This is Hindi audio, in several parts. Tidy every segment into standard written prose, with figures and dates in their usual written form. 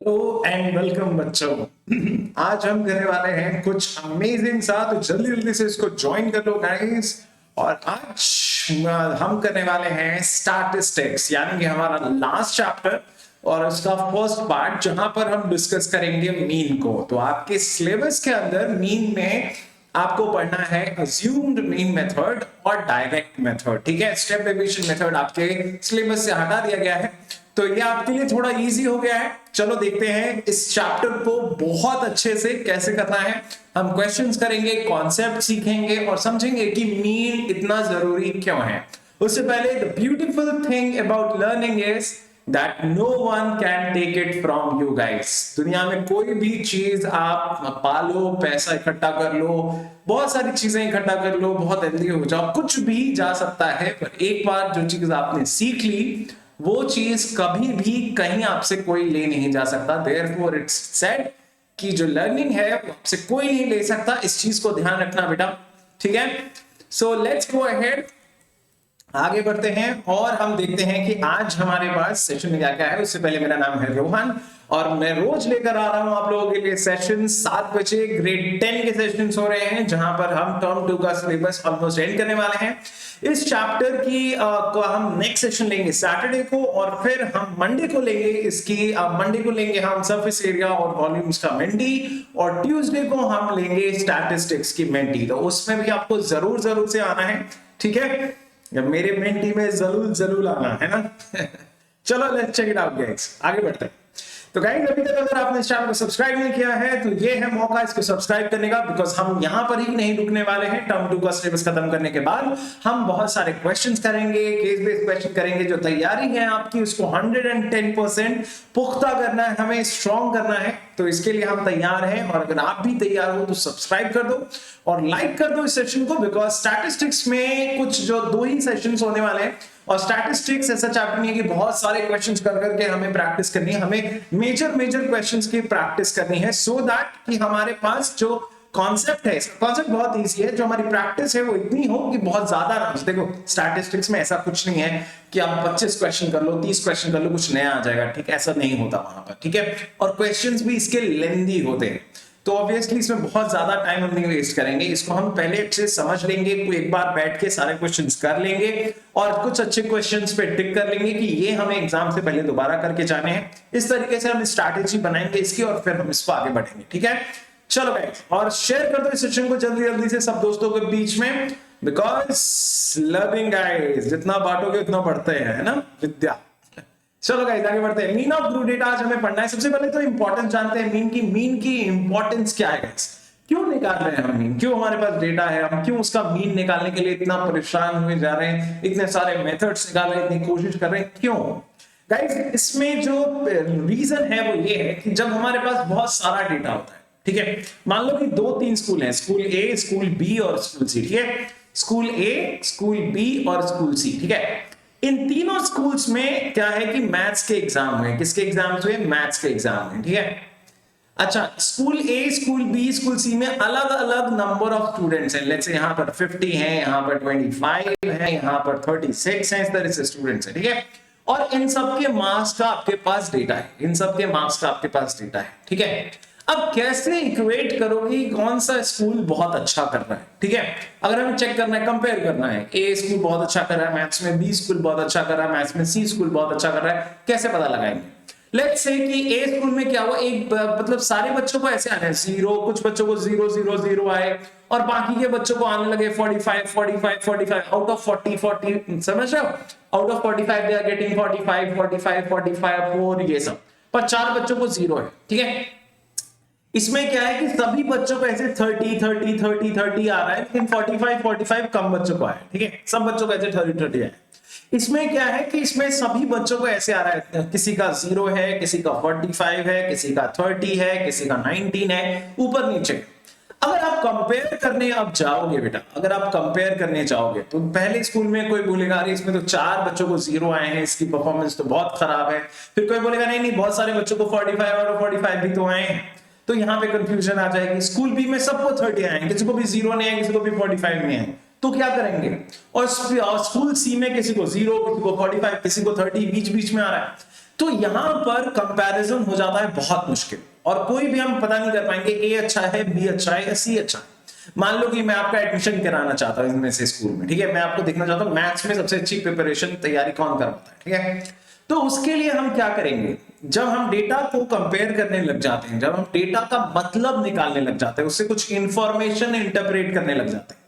हेलो एंड वेलकम बच्चों। आज हम करने वाले हैं कुछ अमेजिंग सा, तो जल्दी जल्दी से इसको ज्वाइन कर लो गाइस। और आज हम करने वाले हैं स्टैटिस्टिक्स, यानी कि हमारा लास्ट चैप्टर और उसका फर्स्ट पार्ट, जहां पर हम डिस्कस करेंगे मीन को। तो आपके सिलेबस के अंदर मीन में आपको पढ़ना है अज्यूम्ड मीन मेथड और डायरेक्ट मेथड। ठीक है, स्टेप डेविएशन मेथड आपके सिलेबस से हटा दिया गया है, तो ये आपके लिए थोड़ा इजी हो गया है। चलो देखते हैं इस चैप्टर को बहुत अच्छे से कैसे करना है। हम क्वेश्चंस करेंगे, कॉन्सेप्ट सीखेंगे और समझेंगे कि मीन इतना जरूरी क्यों है। उससे पहले the beautiful thing about learning is that no one can take it from you guys. दुनिया में कोई भी चीज आप पालो, पैसा इकट्ठा कर लो, बहुत सारी चीजें इकट्ठा कर लो, बहुत हेल्दी हो जाओ, कुछ भी जा सकता है, पर एक बार जो चीज आपने सीख ली वो चीज कभी भी कहीं आपसे कोई ले नहीं जा सकता। देयरफॉर इट्स सेड कि जो लर्निंग है वो आपसे कोई नहीं ले सकता। इस चीज को ध्यान रखना बेटा, ठीक है। सो लेट्स गो अहेड, आगे बढ़ते हैं और हम देखते हैं कि आज हमारे पास सेशन में क्या क्या है। उससे पहले मेरा नाम है रोहन और मैं रोज लेकर आ रहा हूं आप लोगों के लिए सेशन। 7 बजे ग्रेड 10 के सेशंस हो रहे हैं, जहां पर हम टर्म 2 का सिलेबस ऑलमोस्ट एंड करने वाले हैं। इस चैप्टर की को हम नेक्स्ट सेशन लेंगे सैटरडे को, और फिर हम मंडे को लेंगे इसकी मंडे को लेंगे हम सरफेस एरिया और वॉल्यूम्स का मेंटी, और ट्यूसडे को हम लेंगे स्टैटिस्टिक्स की मेंटी। तो उसमें भी आपको जरूर जरूर से आना है, ठीक है। मेरे मेंटी में जरूर जरूर आना है ना। चलो let's check it out guys, आगे बढ़ते हैं। तो गाइस अभी तक अगर आपने इस चैनल को सब्सक्राइब नहीं किया है तो ये है मौका इसको सब्सक्राइब करने का, बिकॉज हम यहां पर ही नहीं रुकने वाले हैं। टर्म 2 का सिलेबस खत्म करने के बाद हम बहुत सारे क्वेश्चंस करेंगे, केस बेस्ड क्वेश्चन करेंगे। जो तैयारी है आपकी उसको 110% पुख्ता करना है, हमें स्ट्रॉन्ग करना है। तो इसके लिए हम तैयार हैं, और अगर आप भी तैयार हो तो सब्सक्राइब कर दो और लाइक कर दो इस सेशन को, बिकॉज स्टैटिस्टिक्स में कुछ जो 2 ही सेशंस होने वाले हैं, और स्टैटिस्टिक्स ऐसा चैप्टर नहीं है कि बहुत सारे क्वेश्चंस कर करके हमें प्रैक्टिस करनी है। हमें मेजर क्वेश्चंस की प्रैक्टिस करनी है, सो दैट कि हमारे पास जो कॉन्सेप्ट है, कॉन्सेप्ट बहुत इजी है, जो हमारी प्रैक्टिस है वो इतनी हो कि बहुत ज्यादा ना। देखो स्टैटिस्टिक्स में ऐसा कुछ नहीं है कि आप 25 क्वेश्चन कर लो, 30 क्वेश्चन कर लो, कुछ नया आ जाएगा, ठीक है, ऐसा नहीं होता वहां पर, ठीक है। और क्वेश्चंस भी इसके लेंदी होते हैं, तो ऑब्वियसली इसमें बहुत ज्यादा टाइम हम नहीं वेस्ट करेंगे। इसको हम पहले अच्छे से समझ लेंगे, एक बार बैठ के सारे क्वेश्चंस कर लेंगे और कुछ अच्छे क्वेश्चंस पे टिक कर लेंगे कि ये हमें एग्जाम से पहले दोबारा करके जाने हैं। इस तरीके से हम स्ट्रैटेजी बनाएंगे इसकी, और फिर हम इसको आगे बढ़ेंगे, ठीक है। चलो गाइस, और शेयर कर दो इस सेशन को जल्दी जल्दी से सब दोस्तों के बीच में, बिकॉज लर्निंग गाइस जितना बांटोगे उतना बढ़ते हैं, है ना विद्या। चलो गाइस आगे बढ़ते हैं। मीन ऑफ ग्रुप डेटा आज हमें पढ़ना है। सबसे पहले तो इंपॉर्टेंस जानते हैं मीन की इंपॉर्टेंस क्या है गाइस। क्यों निकाल रहे हैं हम मीन, क्यों हमारे पास डेटा है, हम क्यों उसका मीन निकालने के लिए इतना परेशान हुए जा रहे हैं, इतने सारे मेथड्स निकाल रहे हैं, इतनी कोशिश कर रहे हैं, क्यों गाइस। इसमें जो रीजन है वो ये है कि जब हमारे पास बहुत सारा डेटा होता है, ठीक है, मान लो कि 2-3 स्कूल हैं, स्कूल ए, स्कूल बी और स्कूल सी, ठीक है। स्कूल ए, स्कूल बी और स्कूल सी, ठीक है। इन तीनों स्कूल्स में क्या है कि मैथ्स के एग्जाम हुए। किसके एग्जाम हुए? मैथ्स के एग्जाम हुए, ठीक है। अच्छा, स्कूल ए, स्कूल बी, स्कूल सी में अलग अलग नंबर ऑफ स्टूडेंट्स हैं। लेट्स से यहां पर 50 हैं, यहां पर 25 हैं, यहां पर 36 हैं, इस तरह से स्टूडेंट्स हैं, ठीक है। और इन सबके मार्क्स का आपके पास डेटा है, इन सबके मार्क्स का आपके पास डेटा है, ठीक है। अब कैसे इक्वेट करोगे कौन सा स्कूल बहुत अच्छा कर रहा है, ठीक है। अगर हमें चेक करना है, कंपेयर करना है, ए स्कूल बहुत अच्छा कर रहा है मैथ्स में, बी स्कूल बहुत अच्छा कर रहा है मैथ्स में, सी स्कूल बहुत अच्छा कर रहा है, कैसे पता लगाएंगे। लेट्स से कि ए स्कूल में क्या हुआ, एक मतलब सारे बच्चों को ऐसे आने 0, कुछ बच्चों को 0 0 0 आए, और बाकी के बच्चों को आने लगे 45 45 45 आउट ऑफ 40 40, समझ रहे हो, out of 45 they are getting 45 45 45 4, ये सब, पर 4 बच्चों को 0 है, ठीक है। इसमें क्या है कि सभी बच्चों को ऐसे 30 30 30 30 आ रहा है, लेकिन 45 45 कम बच्चों को आया, ठीक है। सब बच्चों को ऐसे 30 30 आया। इसमें क्या है कि इसमें सभी बच्चों को ऐसे आ रहा है, किसी का 0 है, किसी का 45 है, किसी का 30 है, किसी का 19 है, ऊपर नीचे। अगर आप कंपेयर करने अब जाओगे बेटा, अगर आप कंपेयर करने जाओगे तो पहले स्कूल में कोई बोलेगा अरे इसमें तो 4 बच्चों को 0 आए हैं, इसकी परफॉर्मेंस तो बहुत खराब है। फिर कोई बोलेगा नहीं नहीं, बहुत सारे बच्चों को 45 और 45 भी तो आए हैं, तो यहाँ पे कंफ्यूजन आ जाएगी। स्कूल बी में सबको 30 आए, किसी को भी 0 नहीं है, किसी को भी 45 नहीं है, तो क्या करेंगे। और स्कूल सी में किसी को 0, किसी को 45, किसी को 30, बीच बीच में आ रहा है। तो यहां पर कंपैरिजन हो जाता है बहुत मुश्किल, और कोई भी हम पता नहीं कर पाएंगे ए अच्छा है, बी अच्छा है या सी अच्छा है। मान लो कि मैं आपका एडमिशन कराना चाहता हूं इनमें से स्कूल में, ठीक है, मैं आपको देखना चाहता हूं मैथ्स में सबसे अच्छी प्रिपरेशन तैयारी कौन करवाता है, ठीक है। तो उसके लिए हम क्या करेंगे, जब हम डेटा को कंपेयर करने लग जाते हैं, जब हम डेटा का मतलब निकालने लग जाते हैं, उससे कुछ इंफॉर्मेशन इंटरप्रेट करने लग जाते हैं,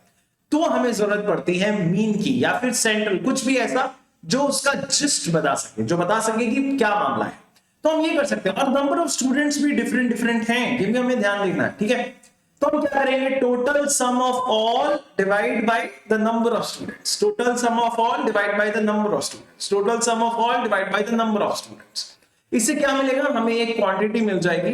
तो हमें जरूरत पड़ती है मीन की या फिर सेंट्रल, कुछ भी ऐसा जो उसका जिस्ट बता सके, जो बता सके कि क्या मामला है। तो हम ये कर सकते हैं, और नंबर ऑफ स्टूडेंट्स भी डिफरेंट डिफरेंट हैं, ये भी हमें ध्यान देखना है, ठीक है। तो हम क्या करेंगे, total sum of all divide by the number of students, total sum of all divide by the number of students, total sum of all divide by the number of students. इससे क्या मिलेगा, हमें एक क्वांटिटी मिल जाएगी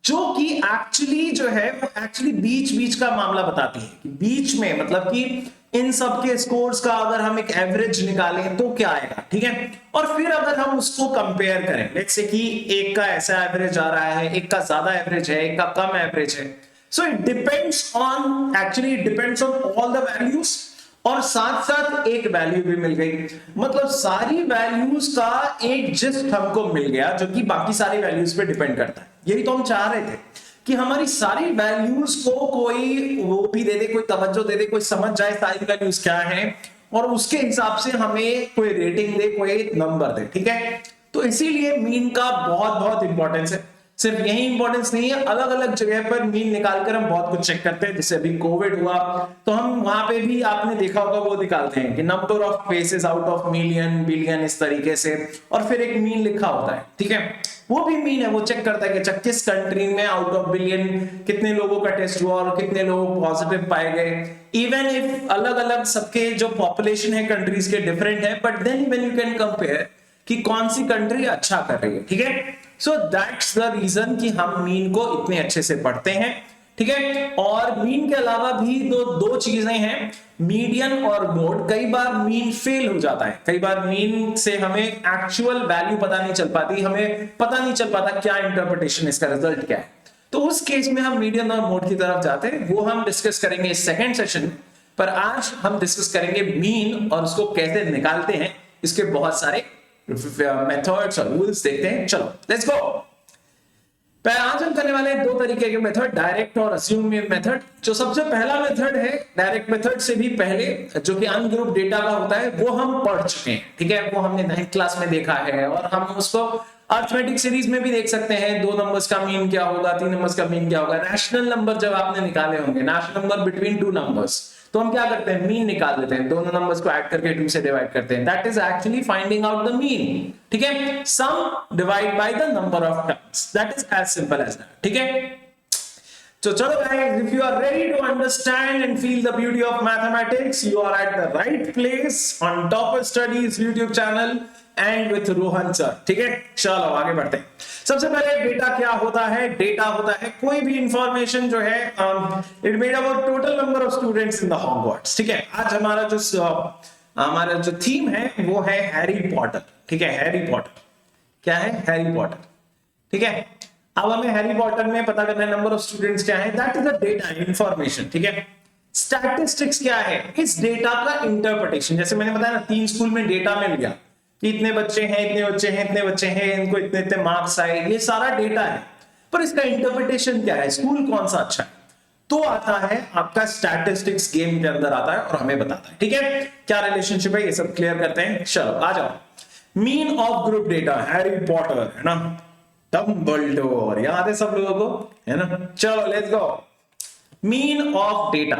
जो कि एक्चुअली जो है वो एक्चुअली बीच बीच का मामला बताती है, कि बीच में मतलब कि इन सब के स्कोर्स का अगर हम एक एवरेज निकालें तो क्या आएगा, ठीक है। और फिर अगर हम उसको कंपेयर करें, लेट्स से कि एक का ऐसा एवरेज आ रहा है, एक का ज्यादा एवरेज है, एक का कम एवरेज है, so it depends on, actually it depends on all the values, और साथ साथ एक वैल्यू भी मिल गई, मतलब सारी वैल्यूज का एक जिस्ट हमको मिल गया जो कि बाकी सारी वैल्यूज पे डिपेंड करता है। यही तो हम चाह रहे थे कि हमारी सारी वैल्यूज को कोई वो भी दे दे, कोई तवज्जो दे दे, कोई समझ जाए सारी वैल्यूज क्या है, और उसके हिसाब से हमें कोई रेटिंग दे, कोई नंबर दे, ठीक है। तो इसीलिए मीन का बहुत बहुत इंपॉर्टेंस है। सिर्फ यही इंपॉर्टेंस नहीं है, अलग अलग जगह पर मीन निकालकर हम बहुत कुछ चेक करते हैं। जैसे अभी कोविड हुआ तो हम वहां पे भी आपने देखा होगा वो निकालते हैं कि number of cases out of million billion इस तरीके से, और फिर एक मीन लिखा होता है, ठीक है। वो भी मीन है, वो चेक करता है कि किस कंट्री में आउट ऑफ बिलियन कितने लोगों का टेस्ट हुआ और कितने लोग पॉजिटिव पाए गए। इवन इफ अलग अलग सबके जो पॉपुलेशन है कंट्रीज के डिफरेंट है, but then when you can compare कि कौन सी कंट्री अच्छा कर रही है, ठीक है। सो दैट्स द रीजन कि हम मीन को इतने अच्छे से पढ़ते हैं, ठीक है। और मीन के अलावा भी दो चीजें हैं, मीडियन और मोड। कई बार मीन फेल हो जाता है, कई बार मीन से हमें एक्चुअल वैल्यू पता नहीं चल पाती, हमें पता नहीं चल पाता क्या इंटरप्रिटेशन, इसका रिजल्ट क्या है। तो उस केस में हम मीडियन और मोड की तरफ जाते हैं, वो हम डिस्कस करेंगे इस सेकेंड सेशन। पर आज हम डिस्कस करेंगे मीन और उसको कैसे निकालते हैं, इसके बहुत सारे मेथड्स और रूल्स देखते हैं। चलो लेट्स गो। आज हम करने वाले हैं दो तरीके के मेथड, डायरेक्ट और अस्यूम मेथड। जो सबसे पहला मेथड है, डायरेक्ट मेथड से भी पहले जो कि अनग्रुप डेटा का होता है, वो हम पढ़ चुके हैं, ठीक है। वो हमने 9th क्लास में देखा है, और हम उसको अर्थमेटिक सीरीज में भी देख सकते हैं। 2 नंबर्स का मीन क्या होगा, 3 नंबर्स का मीन क्या होगा, रैशनल नंबर जब आपने निकाले होंगे, रैशनल नंबर बिटवीन 2 नंबर्स, तो हम क्या करते हैं, मीन निकाल देते हैं, दोनों नंबर्स को ऐड करके 2 से डिवाइड करते हैं। That is actually finding out the mean, ठीक है। Sum divide by the number of terms, that is as simple as that, ठीक है। So chalo guys, if you are ready to understand and feel the beauty of mathematics, you are at the right place on Topper Studies YouTube channel and with Rohan sir, ठीक है। चलो आगे बढ़ते हैं। सबसे पहले डेटा क्या होता है, डेटा होता है कोई भी इंफॉर्मेशन जो है, it made about total number of students in the Hogwarts, ठीक है। आज हमारा जो थीम है वो है हैरी पॉटर, ठीक है। हैरी पॉटर क्या है, हैरी पॉटर, ठीक है। अब हमें हैरी पॉटर में पता करना है नंबर ऑफ स्टूडेंट्स क्या है, that is the data information, ठीक है। स्टैटिस्टिक्स क्या है, इस डेटा का इंटरप्रिटेशन। जैसे मैंने बताया ना, 3 स्कूल में डेटा मिल गया कि इतने बच्चे हैं, इतने बच्चे हैं, इतने बच्चे हैं, इनको इतने इतने मार्क्स आए, ये सारा डेटा है, पर इसका इंटरप्रिटेशन क्या है, स्कूल कौन सा अच्छा है, तो आता है आपका स्टैटिस्टिक्स गेम के अंदर आता है और हमें बताता है, ठीक है। क्या रिलेशनशिप है ये सब क्लियर करते हैं। चलो आ जाओ। Mean of group data, Harry Potter है ना, डम्बलडोर, याद है सब लोगों को, है ना। चलो let's go. Mean of data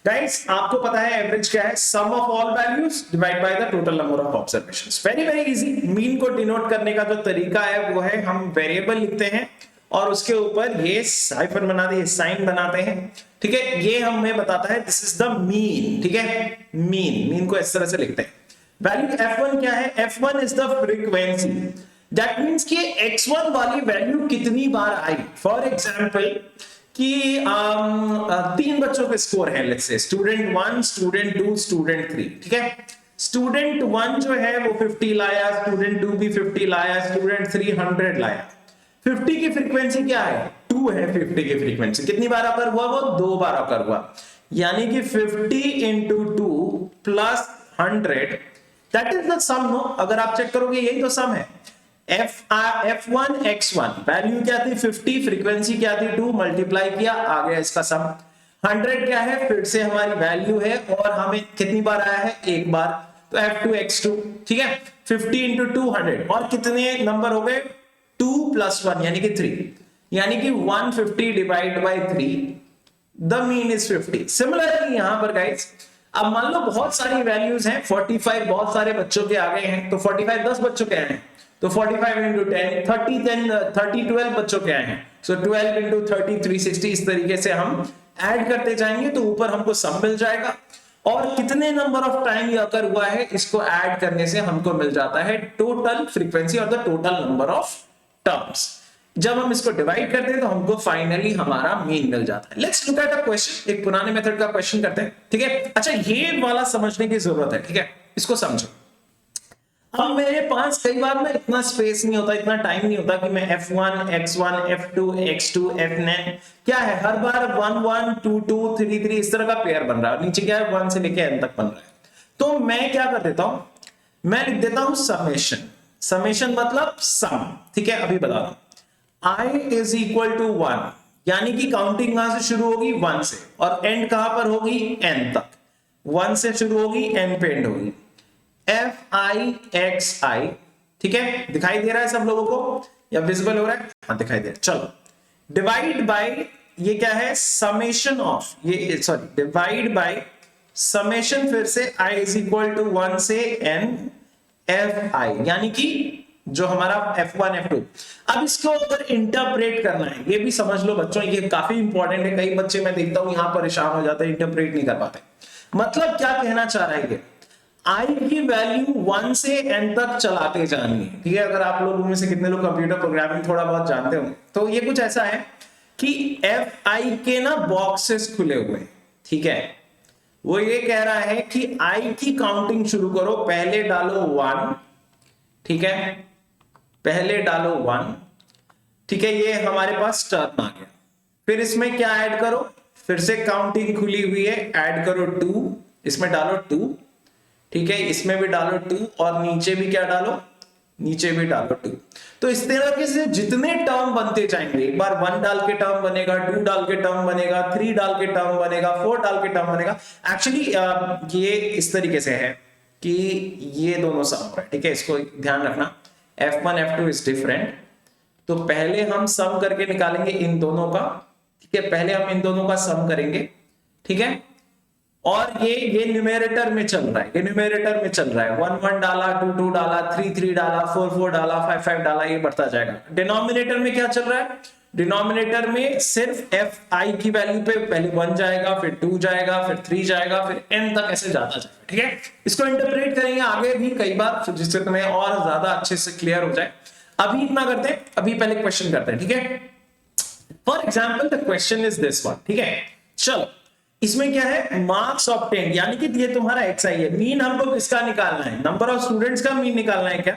guys, आपको पता है एवरेज क्या है, sum of all values divide by the total number of observations. Very very easy. Mean को डिनोट करने का जो तरीका है वो है, हम वेरिएबल लिखते हैं और उसके ऊपर ये साइफर बनाते हैं, साइन बनाते हैं, ठीक है। ये हमें बताता है दिस इज द मीन, ठीक है। मीन को इस तरह से लिखते हैं। वैल्यू f1 क्या है, f1 is the frequency, that means कि x1 वाली वैल्यू कितनी बार आई। फॉर एग्जांपल कि 3 बच्चों के स्कोर है, let's say student 1, student 2, student 3, ठीक है। स्टूडेंट 1 जो है वो 50 लाया, स्टूडेंट 2 भी 50 लाया, स्टूडेंट 3 100 लाया। 50 की फ्रीक्वेंसी क्या है, 2 है 50 की फ्रीक्वेंसी। कितनी बार अकर हुआ, वो 2 बार अकर हुआ, यानी कि 50 into 2 plus 100, that is the sum. No, अगर आप चेक करोगे यही तो सम है। F1 x1 वैल्यू क्या थी 50, फ्रीक्वेंसी क्या थी 2, मल्टीप्लाई किया, आ गया इसका सम। 100 क्या है, फिर से हमारी वैल्यू है और हमें कितनी बार आया है, एक बार, तो F2 x2, ठीक है। 50 इंटू 200 और कितने नंबर हो गए, 2 + 1 यानी कि 3, यानी कि 150 divide by 3, the mean is 50। Similarly यहां पर गाइस, अब मान लो बहुत सारी वैल्यूज हैं, 45 बहुत सारे बच्चों के आ गए हैं, तो 45 10 बच्चों के आए हैं, तो 45 इंटू 10 30 12 बच्चों के आए हैं, सो 12 इंटू 30 360। इस तरीके से हम ऐड करते जाएंगे तो ऊपर हमको सम मिल जाएगा, और कितने नंबर ऑफ टाइम ये अकर हुआ है, इसको ऐड करने से हमको मिल जाता है टोटल फ्रीक्वेंसी और the total number of terms. जब हम इसको डिवाइड करते हैं तो हमको फाइनली हमारा मीन मिल जाता है। Let's look at a question, एक पुराने मेथड का क्वेश्चन करते हैं, ठीक है। अच्छा, ये वाला समझने की जरूरत है, ठीक है, इसको समझो। अब मेरे पास कई बार ना इतना स्पेस नहीं होता, इतना टाइम नहीं होता कि मैं F1 x1 F2 x2 F9 क्या है, हर बार 1 1 2 2 3 3 इस तरह का पेयर बन रहा है, नीचे क्या है 1 से लेके n तक बन रहा है। तो मैं क्या कर देता हूं, मैं लिख देता हूं समेशन। समेशन मतलब सम, ठीक है। अभी बता रहा हूं, i इज इक्वल टू 1, यानी कि काउंटिंग कहां से शुरू होगी, 1 से, और एंड कहां पर होगी, n तक। 1 से शुरू होगी, n पे एंड होगी। FI ठीक है, दिखाई दे रहा है सब लोगों को या विजिबल हो रहा है, हाँ दिखाई दे रहा है। चलो डिवाइड बाय, ये क्या है, समेशन ऑफ, ये सॉरी डिवाइड बाय समेशन, फिर से i इज इक्वल टू 1 से n FI, यानी कि जो हमारा F1 F2। अब इसको अगर इंटरप्रेट करना है, ये भी समझ लो बच्चों, ये काफी इंपॉर्टेंट है। कई बच्चे मैं देखता हूं यहां परेशान हो जाते हैं, इंटरप्रेट नहीं कर पाते। मतलब क्या कहना चाह रहा है ये, i की वैल्यू 1 से n तक चलाते जानी है, ठीक है। अगर आप लोगों में से कितने लोग कंप्यूटर प्रोग्रामिंग थोड़ा बहुत जानते हो, तो ये कुछ ऐसा है कि Fi के ना बॉक्सेस खुले हुए हैं, ठीक है। वो ये कह रहा है कि i की काउंटिंग शुरू करो, पहले डालो 1, ठीक है, पहले डालो 1, ठीक है, ये हमारे पास टर्म आ गया। फिर इसमें क्या ऐड करो, फिर से काउंटिंग खुली हुई है, ऐड करो 2, इसमें डालो 2, ठीक है, इसमें भी डालो 2, और नीचे भी क्या डालो, नीचे भी डालो 2। तो इस तरह से जितने टर्म बनते जाएंगे, एक बार 1 डाल के टर्म बनेगा, 2 डाल के टर्म बनेगा, 3 डाल के टर्म बनेगा, 4 डाल के टर्म बनेगा। एक्चुअली ये इस तरीके से है कि ये दोनों सम हो रहा है, ठीक है, इसको ध्यान रखना। F1 F2 इज डिफरेंट, तो पहले हम सम करके निकालेंगे इन दोनों का, ठीक है, पहले हम इन दोनों का सम करेंगे, ठीक है। और ये न्यूमेरेटर में चल रहा है, ये न्यूमेरेटर में चल रहा है, 1 1 डाला, 2 2 डाला, 3 3 डाला, 4 4 डाला, 5 5 डाला, ये बढ़ता जाएगा। डिनोमिनेटर में क्या चल रहा है, डिनोमिनेटर में सिर्फ Fi की वैल्यू पे पहले 1 जाएगा, फिर 2 जाएगा, फिर 3 जाएगा, फिर n तक ऐसे जाता जाएगा, ठीक है। इसको इंटरप्रेट करेंगे आगे भी कई बार, जिससे तुम्हें और ज्यादा अच्छे से क्लियर हो जाए। अभी इतना करते हैं, अभी पहले क्वेश्चन करते हैं, ठीक है। For example the question is this one, ठीक है। चलो इसमें क्या है, मार्क्स ऑब्टेन, यानी कि ये तुम्हारा XI है। मीन हमको किसका निकालना है, नंबर ऑफ स्टूडेंट्स का मीन निकालना है क्या,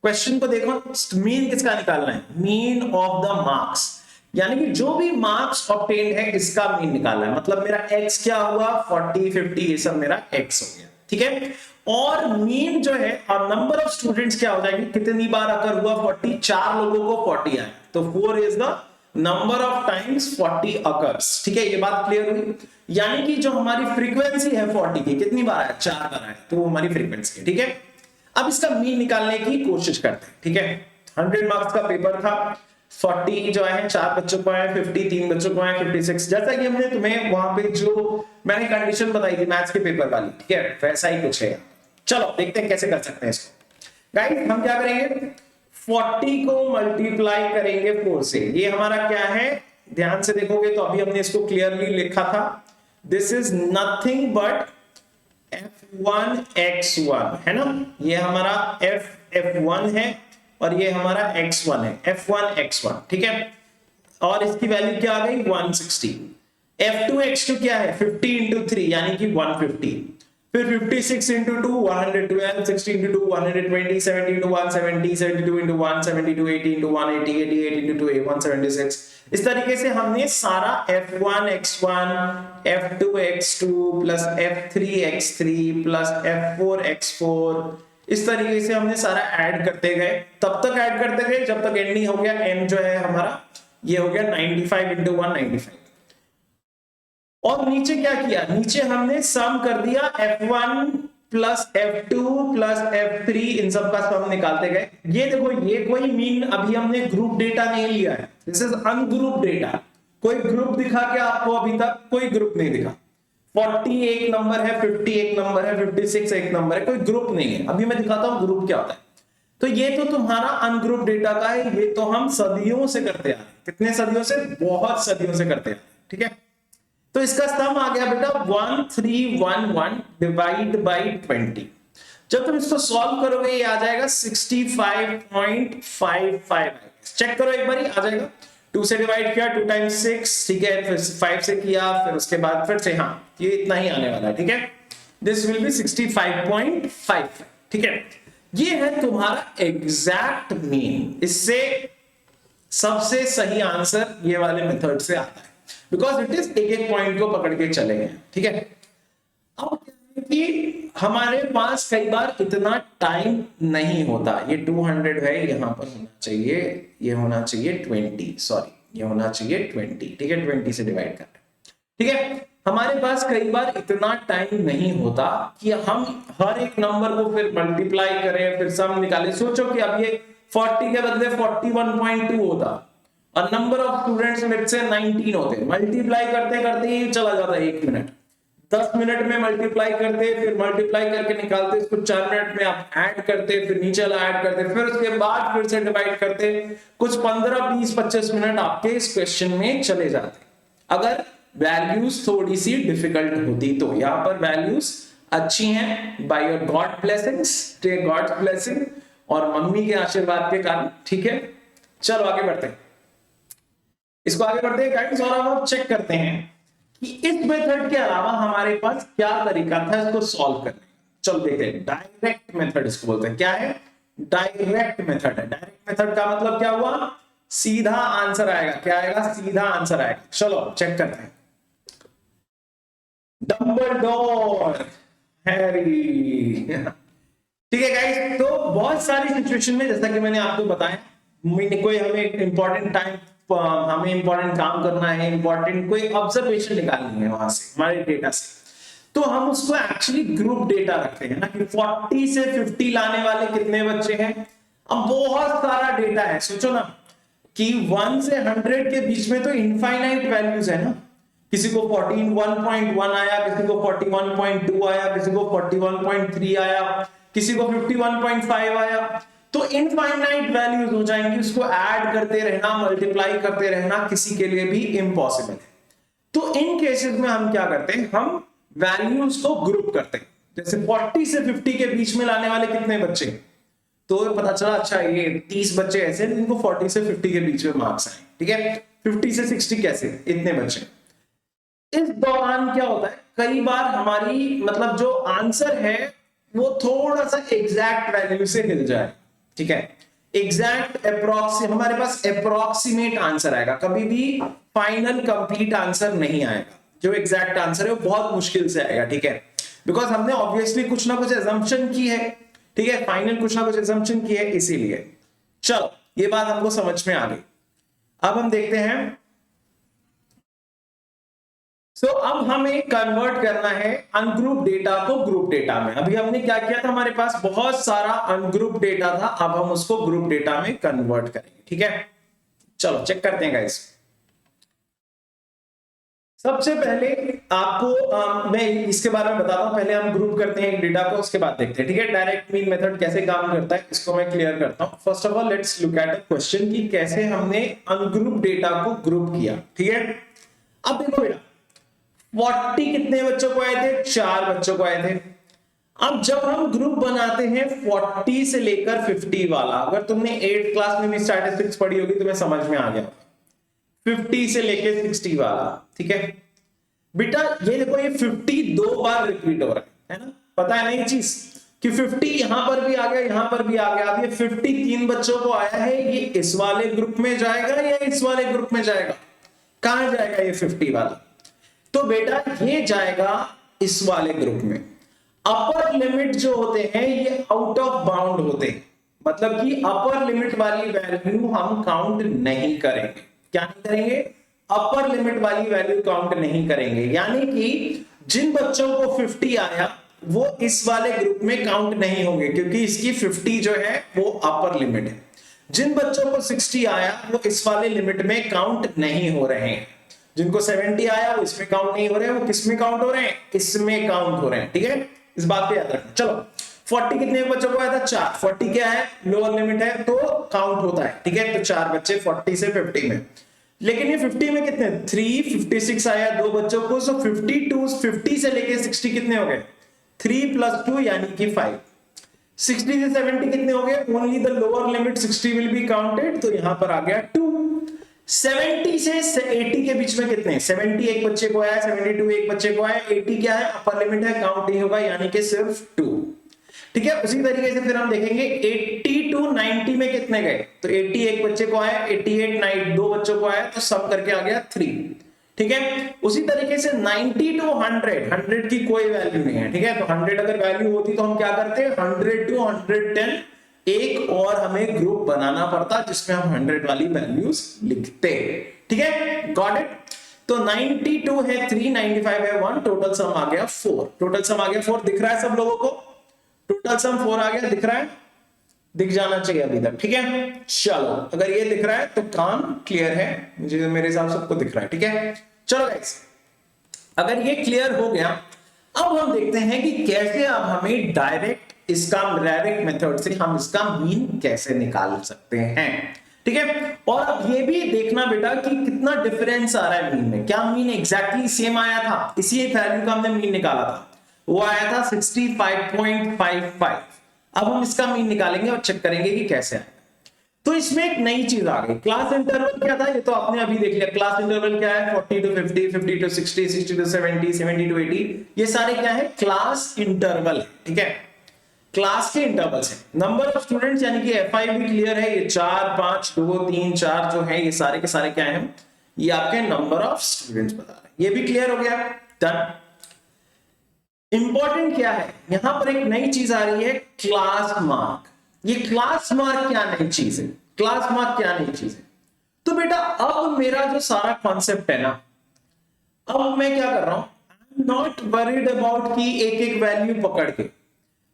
क्वेश्चन को देखो, मीन किसका निकालना है, मीन ऑफ द मार्क्स, यानी कि जो भी मार्क्स ऑब्टेन है इसका मीन निकालना है। मतलब मेरा x क्या हुआ, 40 50, ये सब मेरा x हो गया, ठीक है। और मीन जो है, और नंबर ऑफ स्टूडेंट्स क्या हो जाएगी, कितनी बार अगर हुआ 40, 4 लोगों को 40 आया, तो 4 is the number of times 40 occurs, ठीक है। ये बात क्लियर हुई, यानी कि जो हमारी फ्रीक्वेंसी है 40 की, कितनी बार है, 4 बार है, तो वो हमारी फ्रीक्वेंसी है, ठीक है। अब इसका मीन निकालने की कोशिश करते हैं, ठीक है। 100 मार्क्स का पेपर था, 40 जो है 4 बच्चों को आए, 50 3 बच्चों को आए, 56, जैसा कि हमने तुम्हें वहां पे जो मैंने कंडीशन बताई थी मैथ्स के पेपर वाली, ठीक है, वैसा ही कुछ है। चलो देखते हैं कैसे कर सकते हैं इसको। गाइस हम क्या करेंगे, 40 को मल्टीप्लाई करेंगे 4 से। ये हमारा क्या है, ध्यान से देखोगे तो अभी हमने इसको क्लियरली लिखा था, this is nothing but F1 x1 है ना, ये हमारा F1 है और ये हमारा x1 है, F1 x1, ठीक है। और इसकी वैल्यू क्या आ गई, 160। F2 x2 क्या है, 50 इंटू 3 यानी कि 150, फिर 56 into 2 112, 60 into 2 120, 70 into 1 70, 72 into 1 72, 80 into 1 80, 88 into 2 176। इस तरीके से हमने सारा F1 x1 F2 x2 plus F3 x3 plus F4 x4 इस तरीके से हमने सारा ऐड करते गए, तब तक ऐड करते गए जब तक एंड नहीं हो गया। एन जो है हमारा ये हो गया 95 इंटू 195। और नीचे क्या किया, नीचे हमने सम कर दिया F1 plus F2 plus F3, इन सब का सम निकालते गए। ये देखो, ये कोई मीन अभी हमने ग्रुप डेटा नहीं लिया है, दिस इज अनग्रुप डेटा। कोई ग्रुप दिखा क्या आपको? अभी तक कोई ग्रुप नहीं दिखा। 40 एक नंबर है, 50 एक नंबर है, 56 एक नंबर है, कोई ग्रुप नहीं है। अभी मैं दिखाता हूं ग्रुप क्या होता है। तो ये तो तुम्हारा अनग्रुप डेटा का है, ये तो हम सदियों से करते आ रहे हैं। कितने सदियों से? बहुत सदियों से करते आ रहे हैं, ठीक है। तो इसका सम आ गया बेटा 1311 डिवाइड बाई 20। जब तुम इसको सॉल्व करोगे ये आ जाएगा 65.55। चेक करो एक बार, आ जाएगा। 2 से डिवाइड किया, 2 टाइम्स 6, ठीक है, फिर 5 से किया, फिर उसके बाद फिर से, हाँ ये इतना ही आने वाला है, ठीक है। दिस विल बी 65.55, ठीक है। ये है तुम्हारा एग्जैक्ट मीन। इससे सबसे सही आंसर ये वाले मेथड से आता है, बिकॉज इट इज एक एक पॉइंट को पकड़ के चले गए, ठीक है। अब क्या है कि हमारे पास कई बार इतना टाइम नहीं होता। ये 200 है, यहां पर होना चाहिए, ये होना चाहिए 20, सॉरी ये होना चाहिए 20, ठीक है। 20 से डिवाइड कर रहे हैं, ठीक है। हमारे पास कई बार इतना टाइम नहीं होता कि हम हर एक नंबर को फिर मल्टीप्लाई करें, फिर सम निकालें। सोचो कि अब ये 40 के बदले 41.2 होता और number of students let's say 19 होते, मल्टीप्लाई करते करते ही चला जाता है 1 मिनट। 10 मिनट में मल्टीप्लाई करते, फिर मल्टीप्लाई करके निकालते, इसको 4 मिनट में आप ऐड करते, फिर नीचे वाला ऐड करते, फिर उसके बाद फिर से डिवाइड करते। कुछ 15, 20, 25 मिनट आपके इस क्वेश्चन में चले जाते अगर वैल्यूज थोड़ी सी डिफिकल्ट होती तो। यहां पर वैल्यूज अच्छी हैं by your god blessings, take god's blessing और मम्मी के आशीर्वाद के कारण, ठीक है। चलो आगे बढ़ते हैं, इसको आगे बढ़ते हैं गाइस, और अब हम चेक करते हैं कि इस मेथड के अलावा हमारे पास क्या तरीका था इसको सॉल्व करने का। चलो देखते हैं, डायरेक्ट मेथड इसको बोलते हैं। क्या है? डायरेक्ट मेथड है। डायरेक्ट मेथड का मतलब क्या हुआ? सीधा आंसर आएगा। क्या आएगा? सीधा आंसर आएगा। चलो चेक करते हैं। डंबलडोर, हैरी, ठीक है गाइस। तो बहुत सारी सिचुएशन में, जैसा कि मैंने आपको बताया, कोई हमें इंपॉर्टेंट टाइम, हमें इंपॉर्टेंट काम करना है, इंपॉर्टेंट कोई ऑब्जर्वेशन निकालनी है वहां से, हमारे डेटा से, तो हम उसको एक्चुअली ग्रुप डेटा रखते हैं ना, कि 40 से 50 लाने वाले कितने बच्चे हैं। अब बहुत सारा डेटा है, सोचो ना कि 1 से 100 के बीच में तो इनफाइनाइट वैल्यूज है ना। किसी को 41.1 आया, किसी को 41.2 आया, किसी को 41.3 आया, किसी को 51.5 आया। तो इनफाइनाइट वैल्यूज हो जाएंगी, उसको ऐड करते रहना, मल्टीप्लाई करते रहना किसी के लिए भी इम्पॉसिबल है। तो इन केसेस में हम क्या करते हैं, हम वैल्यूज को ग्रुप करते हैं। जैसे 40 से 50 के बीच में लाने वाले कितने बच्चे, तो पता चला अच्छा ये 30 बच्चे ऐसे जिनको 40 से 50 के बीच में मार्क्स आए, ठीक है। 50 से 60 कैसे, इतने बच्चे। इस दौरान क्या होता है, कई बार हमारी मतलब जो आंसर है वो थोड़ा सा एग्जैक्ट वैल्यू से हिल जाए, ठीक है। एग्जैक्ट हमारे पास अप्रोक्सीमेट आंसर आएगा, कभी भी फाइनल कंप्लीट आंसर नहीं आएगा। जो एग्जैक्ट आंसर है वो बहुत मुश्किल से आएगा, ठीक है, बिकॉज हमने ऑब्वियसली कुछ ना कुछ एजम्पशन की है, ठीक है, फाइनल कुछ ना कुछ एजम्पशन की है, इसीलिए। चलो ये बात हमको समझ में आ गई। अब हम देखते हैं, अब हमें कन्वर्ट करना है अनग्रुप डेटा को ग्रुप डेटा में। अभी हमने क्या किया था, हमारे पास बहुत सारा अनग्रुप डेटा था, अब हम उसको ग्रुप डेटा में कन्वर्ट करेंगे, ठीक है। चलो चेक करते हैं गाइस। सबसे पहले आपको मैं इसके बारे में बताता हूं, पहले हम ग्रुप करते हैं डेटा को, उसके बाद देखते हैं, ठीक है। डायरेक्ट मीन मेथड कैसे काम करता है इसको मैं क्लियर करता हूं। First of all let's look at a question कि कैसे हमने अनग्रुप डेटा को ग्रुप किया, ठीक है। अब देखो बेटा, 40 कितने बच्चों को आए थे? 4 बच्चों को आए थे। अब जब हम ग्रुप बनाते हैं 40 से लेकर 50 वाला, अगर तुमने 8th क्लास में भी स्टैटिस्टिक्स पढ़ी होगी तुम्हें समझ में आ गया, 50 से लेकर 60 वाला, ठीक है बेटा। ये देखो, ये 50 2 बार रिपीट हो रहा है ना, पता है ना ये चीज कि 50 यहां पर भी आ गया, यहां पर भी आ गया। अब ये 50 3 बच्चों को आया है, ये इस वाले ग्रुप में जाएगा या इस वाले ग्रुप में जाएगा? कहां जाएगा ये 50 वाला? तो बेटा ये जाएगा इस वाले ग्रुप में। अपर लिमिट जो होते हैं ये आउट ऑफ बाउंड होते हैं, मतलब कि अपर लिमिट वाली वैल्यू हम काउंट नहीं करेंगे। क्या नहीं करेंगे? अपर लिमिट वाली वैल्यू काउंट नहीं करेंगे, यानी कि जिन बच्चों को 50 आया वो इस वाले ग्रुप में काउंट नहीं होंगे, क्योंकि इसकी 50 जो है वो अपर लिमिट है। जिन बच्चों को 60 आया वो इस वाले लिमिट में काउंट नहीं हो रहे हैं। जिनको 70 आया वो इसमें काउंट नहीं हो रहे हैं, वो किस में काउंट हो रहे हैं? इसमें काउंट हो रहे हैं। ठीक है, इस बात को याद रखना। चलो 40 कितने बच्चों को आया था? 4। 40 क्या है? लोअर लिमिट है तो काउंट होता है। ठीक है, तो 4 बच्चे 40 से 50 में। लेकिन ये 50 में कितने? 3। 56 आया 2 बच्चों को, सो 52 50 से लेके 60 कितने हो गए? 3 + 2 यानी कि 5। 60 से 70 कितने हो गए? Only the lower limit 60 will be counted, तो यहां पर आ गया 2। 70 से 80 के बीच में कितने? 70 एक बच्चे को आया, 72 एक बच्चे को आया, 80 क्या है? अपर लिमिट है, काउंट नहीं होगा, यानी कि सिर्फ 2। ठीक है, उसी तरीके से फिर हम देखेंगे 80 to 90 में कितने गए? तो 80 एक बच्चे को आया, 88 9 2 बच्चों को आया, तो सब करके आ गया 3। ठीक है, उसी तरीके से 90 to 100 की कोई वैल्यू नहीं है। ठीक है, तो 100 अगर वैल्यू होती तो हम क्या करते? 100 to 110 एक और हमें ग्रुप बनाना पड़ता जिसमें हम 100 वाली वैल्यूज लिखते। ठीक है, गॉट इट। तो 92 है 3, 95 है 1, टोटल सम आ गया 4। टोटल सम आ गया 4, दिख रहा है सब लोगों को? टोटल सम 4 आ गया, दिख रहा है? दिख जाना चाहिए अभी तक। ठीक है, चलो अगर ये दिख रहा है तो काम क्लियर है, मुझे मेरे हिसाब से सबको दिख रहा है। ठीक है, चलो गाइस, अगर ये क्लियर हो गया, अब हम देखते हैं कि कैसे अब हमें डायरेक्ट मेथड से हम इसका मीन कैसे निकाल सकते हैं। ठीक है, और अब ये भी देखना बेटा कि कितना डिफरेंस आ रहा है मीन में। क्या मीन एग्जैक्टली सेम आया था? इसी वैल्यू का हमने मीन निकाला था, वो आया था 65.55। अब हम इसका मीन निकालेंगे और चेक करेंगे कि कैसे आया। तो इसमें एक नई चीज आ गई, क्लास इंटरवल क्या था? ये तो आपने अभी देख लिया। क्लास इंटरवल क्या है? 40 to 50, 50 to 60, 60 to 70, 70 to 80। ये सारे क्या है? क्लास इंटरवल है। ठीक है, क्लास के इंटरवल्स है। नंबर ऑफ स्टूडेंट्स यानी कि एफआई भी क्लियर है, ये 4 5 2 3 4 जो है ये सारे के सारे क्या है? ये आपके नंबर ऑफ स्टूडेंट्स बता रहे हैं। ये भी क्लियर हो गया, डन। इंपॉर्टेंट क्या है? यहां पर एक नई चीज आ रही है, क्लास मार्क। ये क्लास मार्क क्या नई चीज है? क्लास मार्क क्या नई चीज है? तो बेटा अब मेरा जो सारा कॉन्सेप्ट है ना, अब मैं क्या कर रहा हूं? I am not worried about कि एक एक वैल्यू पकड़ के,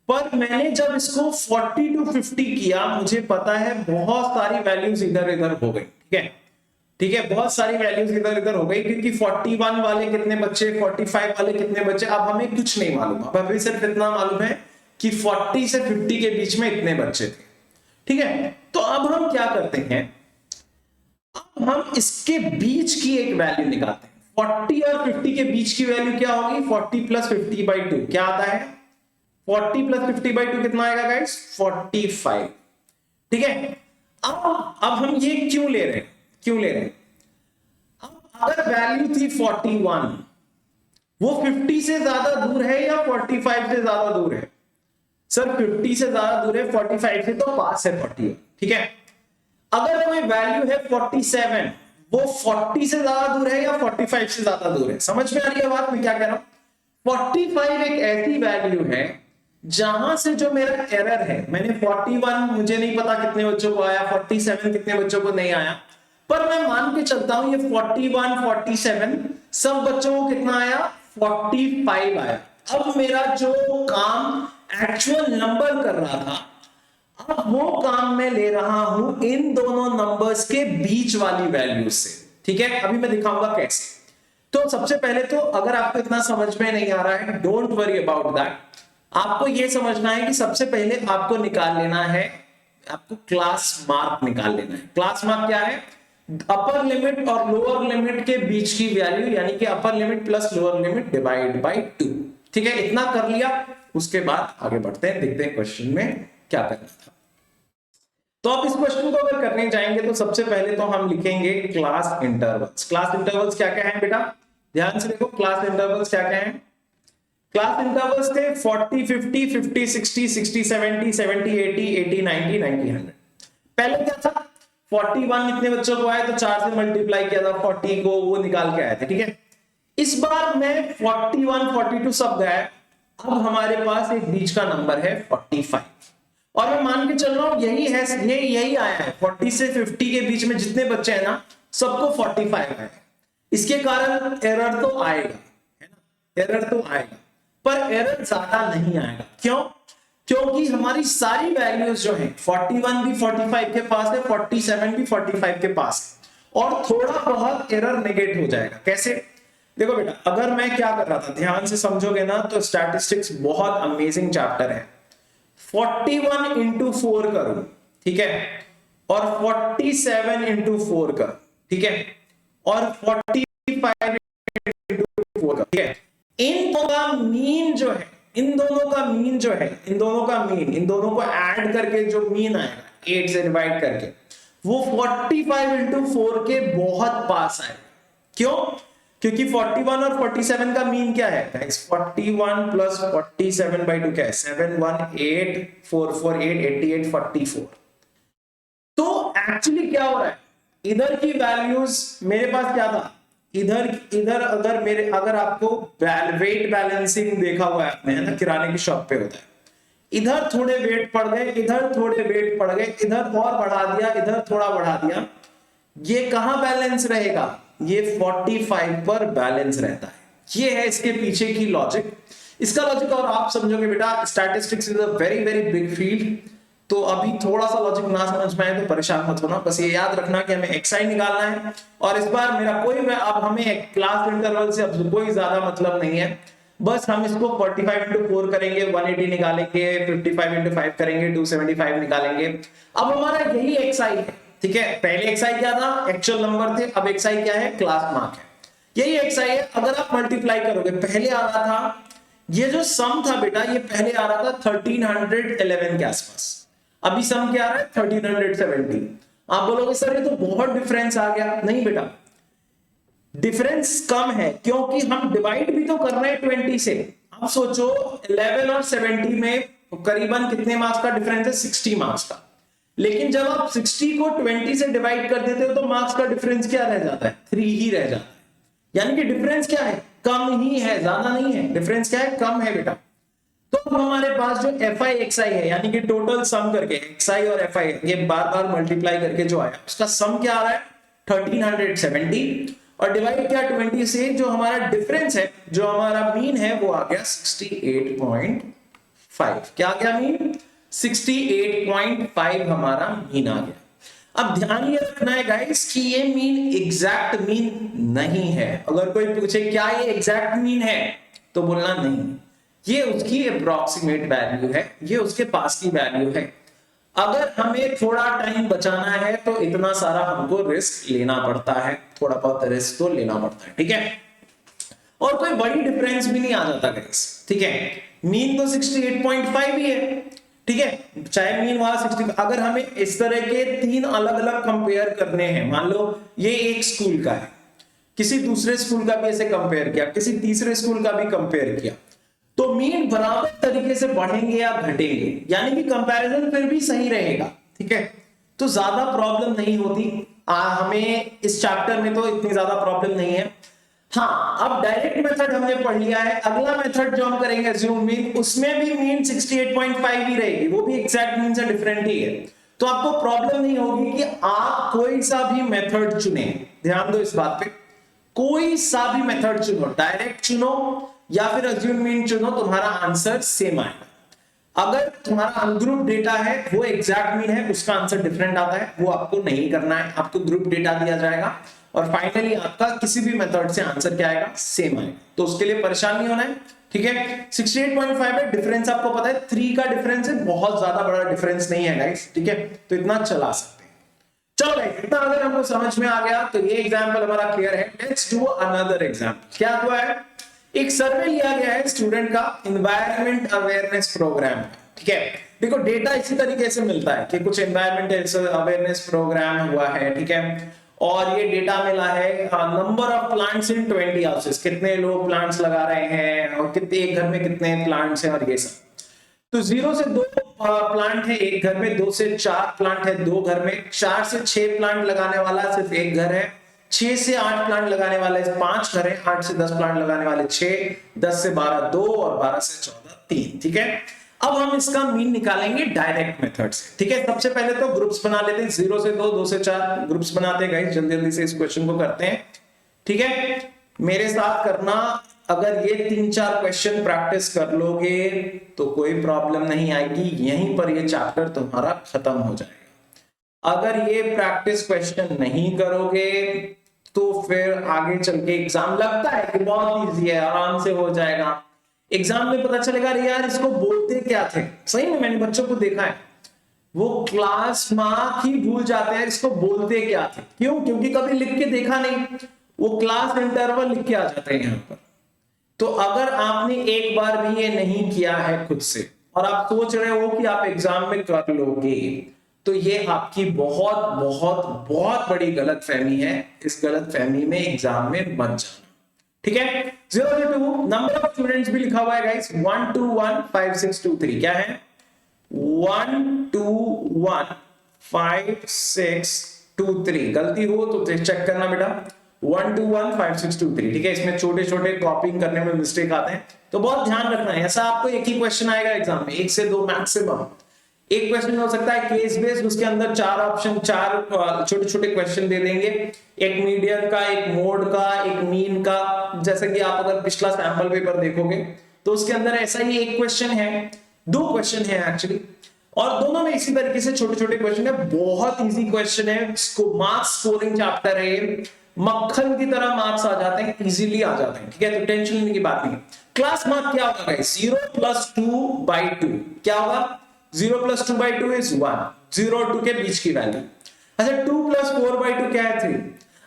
पर मैंने जब इसको 40 to 50 किया, मुझे पता है बहुत सारी वैल्यूज इधर इधर हो गई। ठीक है, ठीक है, बहुत सारी वैल्यूज इधर इधर हो गई, क्योंकि 41 वाले कितने बच्चे, 45 वाले कितने बच्चे, अब हमें कुछ नहीं मालूम। अब हमें सिर्फ इतना मालूम है कि 40 से 50 के बीच में इतने बच्चे थे। ठीक है, तो अब हम क्या करते हैं? अब हम इसके बीच की एक वैल्यू निकालते हैं। 40 और 50 के बीच की वैल्यू क्या होगी? 40 + 50/2 क्या आता है? 40 + 50/2 कितना आएगा गाइस? 45। ठीक है, अब हम ये क्यों ले रहे हैं? क्यों ले रहे हैं? अगर वैल्यू थी 41, वो 50 से ज्यादा दूर है या 45 से ज्यादा दूर है? सर 50 से ज्यादा दूर है, 45 से तो पास है 40। ठीक है, अगर कोई वैल्यू है 47, वो 40 से ज्यादा दूर है या 45 से ज्यादा दूर है? समझ में आ रही है बात मैं क्या कह रहा हूं? 45 एक ऐसी वैल्यू है जहां से जो मेरा एरर है, मैंने 41 मुझे नहीं पता कितने बच्चों को आया, 47 कितने बच्चों को नहीं आया, पर मैं मान के चलता हूं ये 41 47 सब बच्चों को कितना आया? 45 आया। अब मेरा जो काम एक्चुअल नंबर कर रहा था, अब वो काम मैं ले रहा हूं इन दोनों नंबर्स के बीच वाली वैल्यू से। ठीक है, अभी मैं दिखाऊंगा कैसे। तो सबसे पहले तो अगर आपको इतना समझ में नहीं आ रहा है, डोंट वरी अबाउट दैट। आपको यह समझना है कि सबसे पहले आपको निकाल लेना है, आपको क्लास मार्क निकाल लेना है। क्लास मार्क क्या है? अपर लिमिट और लोअर लिमिट के बीच की वैल्यू, यानी कि upper limit plus lower limit divide by 2। ठीक है, इतना कर लिया, उसके बाद आगे बढ़ते हैं, देखते हैं क्वेश्चन में क्या करना था। तो आप इस क्वेश्चन को अगर करने जाएंगे तो सबसे पहले तो हम लिखेंगे क्लास इंटरवल्स। क्लास इंटरवल्स क्या क्या है बेटा? ध्यान से देखो, क्लास इंटरवल्स क्या क्या है? क्लास इंटरवल्स थे 40 50 50 60 60 70 70 80 80 90 90 100। पहले क्या था? 41 इतने बच्चों को आए तो 4 से मल्टीप्लाई किया था, 40 को वो निकाल के आए थे। ठीक है, इस बार मैं 41 42 सब गए, अब हमारे पास एक बीच का नंबर है 45, और मैं मान के चल रहा हूं यही है, यही आया है 40 से 50 के बीच में जितने बच्चे हैं ना सबको 45 है। इसके कारण एरर तो आएगा, है ना, एरर तो आएगा, पर एरर ज्यादा नहीं आएगा। क्यों? क्योंकि हमारी सारी वैल्यूज जो है 41 भी 45 के पास है, 47 भी 45 के पास है, और थोड़ा बहुत एरर नेगेट हो जाएगा। कैसे? देखो बेटा, अगर मैं क्या कर रहा था, ध्यान से समझोगे ना तो स्टैटिस्टिक्स बहुत अमेजिंग चैप्टर है। 41 इंटू 4 करो, ठीक है, और 47 इंटू 4 करो, ठीक है, और 45 इंटू 4 करो, ठीक है। इन दोनों का मीन जो है, इन दोनों का मीन जो है, इन दोनों का मीन, इन दोनों को ऐड करके जो मीन आएगा 8 से डिवाइड करके, वो 45 इंटू 4 के बहुत पास आएगा। क्यों? क्योंकि 41 और 47 का मीन क्या है गाइस? 41 प्लस 47 बाई 2 क्या है? 718 448 88 44। तो एक्चुअली क्या हो रहा है, इधर की वैल्यूज मेरे पास क्या था, इधर अगर आपको वेट बैलेंसिंग देखा हुआ है आपने, है ना, किराने की शॉप पे होता है, इधर थोड़े वेट पड़ गए, इधर थोड़े वेट पड़ गए, इधर और बढ़ा दिया, इधर थोड़ा बढ़ा दिया, ये कहां बैलेंस रहेगा? ये 45 पर बैलेंस रहता है। ये है इसके पीछे की लॉजिक। इसका लॉजिक और आप समझोगे बेटा, statistics is a very very big field, तो अभी थोड़ा सा लॉजिक ना समझ में आए तो परेशान मत होना, बस ये याद रखना कि हमें एक्सआई निकालना है। और इस बार मेरा अब हमें क्लास इंटरवल से अब कोई ज्यादा मतलब नहीं है, बस हम इसको 45 इंटू 4 करेंगे, 180 निकालेंगे, 55 इंटू 5 करेंगे, 275 निकालेंगे। अब हमारा यही एक्सआई है, ठीक है। पहले एक्सआई क्या था? एक्चुअल नंबर थे, अब एक्सआई क्या है? क्लास मार्क है। यही एक्सआई है। अगर आप मल्टीप्लाई करोगे, पहले आ रहा था ये जो सम था बेटा, ये पहले आ रहा था 1311 के आसपास, अभी सम क्या आ रहा है? 1370। आप बोलोगे सर ये तो बहुत डिफरेंस आ गया। नहीं बेटा, डिफरेंस कम है, क्योंकि हम डिवाइड भी तो कर रहे हैं 20 से। आप सोचो 11 और 70 में करीबन कितने मार्क्स का डिफरेंस है? 60 मार्क्स का। लेकिन जब आप 60 को 20 से डिवाइड कर देते हो तो मार्क्स का डिफरेंस क्या रह जाता है? 3 ही रह जाता है। यानी कि डिफरेंस क्या है? कम ही है, ज्यादा नहीं है। डिफरेंस क्या है? कम है बेटा। तो अब हमारे पास जो FI XI है, यानी कि टोटल सम करके XI और FI ये बार बार मल्टीप्लाई करके जो आया, उसका सम क्या आ रहा है? 1370, और डिवाइड क्या 20 से, जो हमारा डिफरेंस है, जो हमारा मीन है, वो आ गया 68.5। क्या आ गया मीन? 68.5 हमारा मीन आ गया। अब ध्यान ये रखना है गाइस कि ये मीन एग्जैक्ट मीन नहीं है। अगर कोई पूछे क्या ये एग्जैक्ट मीन है, तो बोलना नहीं, ये उसकी अप्रोक्सीमेट वैल्यू है, ये उसके पास की वैल्यू है। अगर हमें थोड़ा टाइम बचाना है तो इतना सारा हमको रिस्क लेना पड़ता है, थोड़ा बहुत रिस्क तो लेना पड़ता है, ठीक है। और कोई बड़ी डिफरेंस भी नहीं आ जाता गाइस, ठीक है। मीन तो 68.5 ही है, ठीक है, चाहे मीन वहां 60। अगर हमें इस तरह के 3 अलग अलग कंपेयर करने हैं, मान लो ये एक स्कूल का है, किसी दूसरे स्कूल का भी ऐसे कंपेयर किया, किसी तीसरे स्कूल का भी कंपेयर किया, तो मीन बराबर तरीके से बढ़ेंगे या घटेंगे, यानी कि कंपैरिजन फिर भी सही रहेगा, ठीक है। तो ज्यादा प्रॉब्लम नहीं होती हमें इस चैप्टर में, तो इतनी ज्यादा प्रॉब्लम नहीं है। हाँ, अब डायरेक्ट मेथड हमने पढ़ लिया है। अगला मेथड जो हम करेंगे अज्यूम मीन, उसमें भी मीन 68.5 ही रहेगी, वो भी एग्जैक्ट मीन से डिफरेंट ही है। तो आपको प्रॉब्लम नहीं होगी कि आप कोई सा भी मेथड चुने। ध्यान दो इस बात पे, कोई सा भी मेथड चुनो, डायरेक्ट चुनो या फिर अज्यूम मीन चुनो, तुम्हारा आंसर सेम आएगा। अगर तुम्हारा अनग्रुप डेटा है, वो एग्जैक्ट मीन है, उसका आंसर डिफरेंट आता है, वो आपको नहीं करना है। आपको ग्रुप डेटा दिया जाएगा और फाइनली आपका किसी भी मेथड से आंसर क्या आएगा? सेम आएगा। तो उसके लिए परेशान नहीं होना है, ठीक है। 68.5 है, डिफरेंस आपको पता है 3 का डिफरेंस है, बहुत ज्यादा बड़ा डिफरेंस नहीं है गाइस, ठीक है। तो इतना चला सकते हैं। चलो गाइस, इतना अगर हमको समझ में आ गया तो ये एग्जांपल हमारा क्लियर है। Let's do another example. क्या हुआ है? एक सर्वे लिया गया है स्टूडेंट का एनवायरनमेंट अवेयरनेस प्रोग्राम, ठीक है। देखो डेटा इसी तरीके से मिलता है कि कुछ एनवायरमेंट अवेयरनेस प्रोग्राम हुआ है, ठीक है, और ये डेटा मिला है number of plants in 20 houses, कितने लोग प्लांट्स लगा रहे हैं और कितने, एक घर में कितने प्लांट्स हैं और ये सब। तो 0 से 2 प्लांट है एक घर में, 2 से 4 प्लांट है 2 घर में, 4 से 6 प्लांट लगाने वाला सिर्फ एक घर है, 6 से 8 प्लांट लगाने वाले 5 घर हैं, 8 से 10 प्लांट लगाने वाले 6, 10 से 12 2 और 12 से 14 3। ठीक है, अब हम इसका मीन निकालेंगे डायरेक्ट मेथड से। ठीक है, सबसे पहले तो ग्रुप्स बना लेते हैं, 0 से 2, 2 से 4 ग्रुप्स बनाते हैं गाइस, जल्दी जल्दी से इस क्वेश्चन को करते हैं। ठीक है, मेरे साथ करना, अगर ये 3-4 क्वेश्चन प्रैक्टिस कर लोगे तो कोई प्रॉब्लम नहीं आएगी, यहीं पर ये चैप्टर तुम्हारा खत्म हो जाएगा। अगर ये प्रैक्टिस क्वेश्चन नहीं करोगे तो फिर आगे चल के एग्जाम लगता है कि बहुत इजी है, आराम से हो जाएगा, एग्जाम में पता चलेगा अरे यार इसको बोलते क्या थे। सही में मैंने बच्चों को देखा है, वो क्लास मार्क ही भूल जाते हैं इसको बोलते क्या थे। क्यों? क्योंकि कभी लिख के देखा नहीं, वो क्लास इंटरवल लिख के आ जाते हैं यहाँ पर। तो अगर आपने एक बार भी ये नहीं किया है खुद से और आप सोच रहे हो कि आप एग्जाम में कर लोगे, तो ये आपकी बहुत बहुत बहुत बड़ी गलतफहमी है। इस गलतफहमी में एग्जाम में मत जाना। ठीक है, 0 to 2 नंबर ऑफ स्टूडेंट्स भी लिखा हुआ है गाइस, 1 2 1 5 6 2 3। क्या है? 1 2 1 5 6 2 3। गलती हो तो चेक करना बेटा, 1 2 1 5 6 2 3। ठीक है, इसमें छोटे छोटे कॉपिंग करने में मिस्टेक आते हैं, तो बहुत ध्यान रखना है। ऐसा आपको एक ही क्वेश्चन आएगा एग्जाम में, 1 से 2 मैक्सिमम। एक क्वेश्चन हो सकता है केस बेस्ड, उसके अंदर 4 ऑप्शन, 4 छोटे छोटे क्वेश्चन दे देंगे, एक मीडियन का, एक मोड का, एक मीन का। जैसे कि आप अगर पिछला सैंपल पेपर देखोगे तो उसके अंदर ऐसा ही एक क्वेश्चन है, 2 क्वेश्चन है एक्चुअली, और दोनों में इसी तरीके से छोटे छोटे क्वेश्चन है। बहुत इजी क्वेश्चन है, मार्क्स स्कोरिंग चैप्टर है, मक्खन की तरह मार्क्स आ जाते हैं, इजीली आ जाते हैं। ठीक है, तो टेंशन लेने की बात नहीं। क्लास मार्क क्या होगा गाइस? 0 + 2/2। क्या होगा? 0 + 2/2 is 1, 0 और 2 के बीच की वैल्यू। अच्छा, 2 + 4/2 क्या है? 3।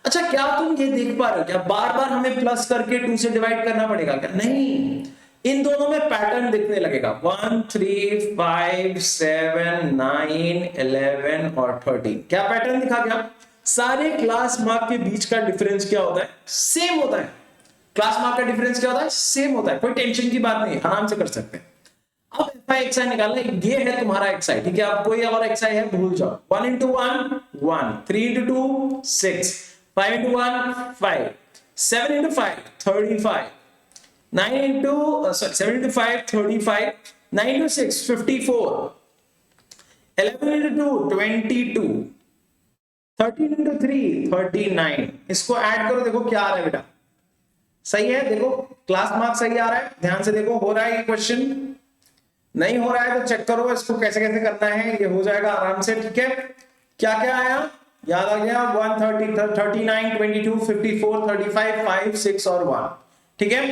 अच्छा, क्या तुम ये देख पा रहे हो क्या बार बार हमें प्लस करके 2 से डिवाइड करना पड़ेगा क्या? नहीं, इन दोनों में पैटर्न दिखने लगेगा, 1 3 5 7 9 11 और 13। क्या पैटर्न दिखा? क्या सारे क्लास मार्क के बीच का डिफरेंस क्या होता है? सेम होता है। क्लास मार्क का डिफरेंस क्या होता है? सेम होता है। कोई टेंशन की बात नहीं, आराम से कर सकते हैं। अब xi निकालना है, ये है तुम्हारा xi। ठीक है, अब कोई और xi है भूल जाओ। 1 × 1 1, 3 × 2 6, 5 × 1 5, 7 × 5 35, 7 × 5 35, 9 × 6 54, 11 × 2 22, 13 × 3 39। इसको ऐड करो, देखो क्या आ रहा है बेटा। सही है, देखो क्लास मार्क सही आ रहा है, ध्यान से देखो। हो रहा है ये क्वेश्चन? नहीं हो रहा है तो चेक करो इसको कैसे कैसे करना है, ये हो जाएगा आराम से। ठीक है, क्या क्या आया याद आ गया? 130 39 22 54 35 5 6 और 1। ठीक है,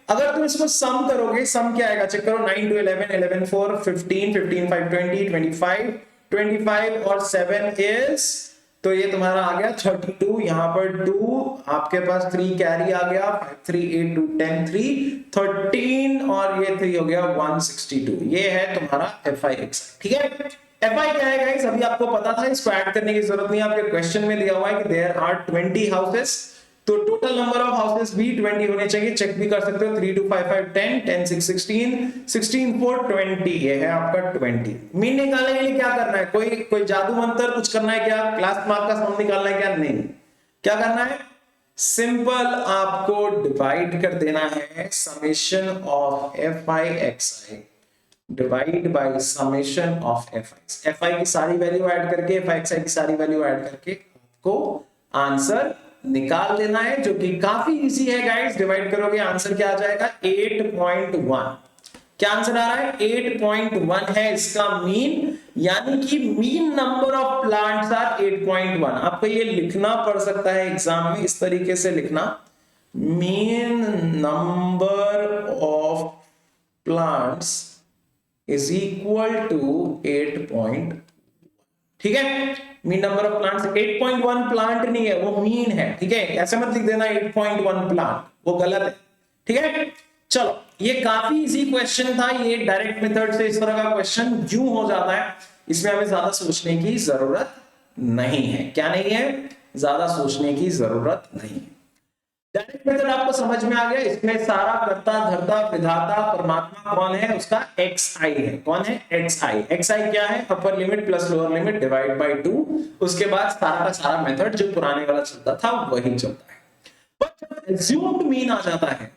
अगर तुम इसको सम करोगे, सम क्या आएगा चेक करो। 9 to 11 11 4 15 15 5 20 25 25 और 7 is, तो ये तुम्हारा आ गया 32। यहां पर 2 आपके पास 3 कैरी आ गया, 5 3 8 2 10 3 13 और ये 3 हो गया 162। ये है तुम्हारा FI/XI। ठीक है, FI क्या है गाइस? अभी आपको पता था, इसको ऐड करने की जरूरत नहीं। आपके क्वेश्चन में दिया हुआ है कि देयर आर 20 हाउसेस, तो टोटल नंबर ऑफ हाउसेस भी 20 होने चाहिए। चेक भी कर सकते हो, 3 2 5 5 10 10 6 16 16 4 20। ये है आपका 20। मीन निकालने के लिए क्या करना है? कोई जादू मंत्र कुछ करना है क्या? क्लास मार्क का सम निकालना है क्या? नहीं। क्या करना है? सिंपल आपको डिवाइड कर देना है summation of FI/XI divide by summation of FI की सारी वैल्यू ऐड करके, FI/XI की सारी वैल्यू ऐड करके आपको आंसर निकाल लेना है, जो कि काफी इजी है गाइस। डिवाइड करोगे आंसर क्या आ जाएगा? 8.1। क्या आंसर आ रहा है? 8.1 है इसका मीन, यानी कि mean number of plants are 8.1। आपको ये लिखना पड़ सकता है एग्जाम में, इस तरीके से लिखना, mean number of plants is equal to 8.1। ठीक है, mean number of plants 8.1 plant नहीं है, वो मीन है। ठीक है, ऐसे मत लिख देना 8.1 प्लांट, वो गलत है। ठीक है, चलो ये काफी इजी क्वेश्चन था। ये डायरेक्ट मेथड से इस तरह का क्वेश्चन क्यों हो जाता है, इसमें हमें ज्यादा सोचने की जरूरत नहीं है। क्या नहीं है? ज्यादा सोचने की जरूरत नहीं है। डायरेक्ट मेथड आपको समझ में आ गया। इसमें सारा कर्ता धर्ता विधाता परमात्मा कौन है, उसका xi है। कौन है, xi क्या है, upper limit plus lower limit divide by 2। उसके बाद सारा का सारा मेथड जो पुराने वाला चलता था वही चलता है। बट जब एज्यूम्ड मीन आ जाता है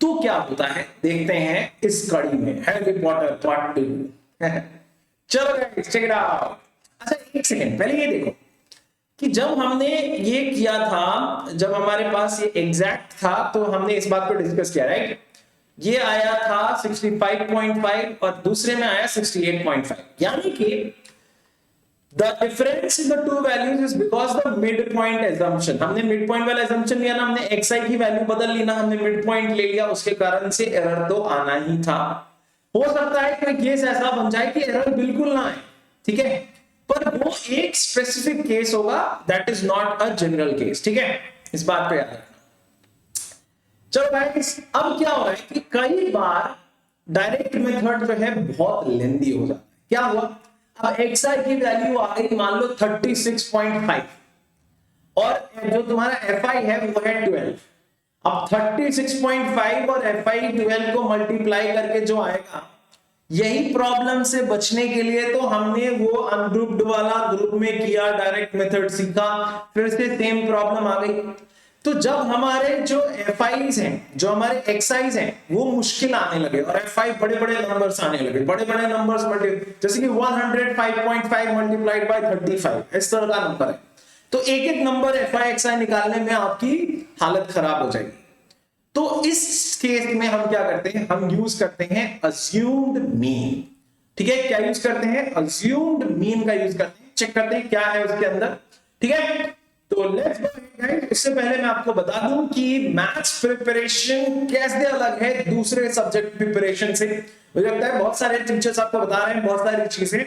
तो क्या होता है, देखते हैं इस कड़ी में हैरी पॉटर पार्ट 2। चलो गाइस चेक इट आउट। अच्छा एक सेकंड पहले ये देखो कि जब हमने ये किया था, जब हमारे पास ये एग्जैक्ट था तो हमने इस बात को डिस्कस किया, राइट। ये आया था 65.5 और दूसरे में आया 68.5, यानी कि the difference in the two values is because the midpoint assumption, हमने मिड पॉइंट वाला assumption लिया ना, हमने xi की वैल्यू बदल ली ना, हमने मिड पॉइंट ले लिया, उसके कारण से एरर तो आना ही था। हो सकता है कि केस ऐसा बन जाए कि एरर बिल्कुल ना आए, ठीक है, पर वो एक स्पेसिफिक केस होगा, that is not a general case, ठीक है, इस बात पे याद रखना। चलो गाइस अब क्या हो रहा है कि कई बार डायरेक्ट मेथड जो है बहुत लेंदी हो जाता है। क्या हुआ, अब xi की वैल्यू आ गई मान लो 36.5 और जो तुम्हारा fi है वो है 12। अब 36.5 और fi 12 को मल्टीप्लाई करके जो आएगा, यही प्रॉब्लम से बचने के लिए तो हमने वो अनग्रुप्ड वाला ग्रुप में किया, डायरेक्ट मेथड सीखा, फिर से सेम प्रॉब्लम आ गई। तो जब हमारे जो FIs हैं, जो हमारे XIs हैं, वो मुश्किल आने लगे और FI बड़े बड़े नंबर्स आने लगे, बड़े बड़े नंबर्स जैसे कि 105.5 मल्टीप्लाइड बाय 35 इस तरह का नंबर है, तो एक एक नंबर FI XI निकालने में आपकी हालत खराब हो जाएगी। तो इस केस में हम क्या करते हैं, हम यूज करते हैं अज्यूम्ड मीन, ठीक है। क्या यूज करते हैं, अज्यूम्ड मीन का यूज करते हैं, चेक करते हैं क्या है उसके अंदर, ठीक है। तो लेट्स गो गाइस। इससे पहले मैं आपको बता दूं कि मैथ्स प्रिपरेशन कैसे अलग है दूसरे सब्जेक्ट प्रिपरेशन से। मुझे लगता है बहुत सारे टीचर्स आपको बता रहे हैं बहुत सारी चीजें,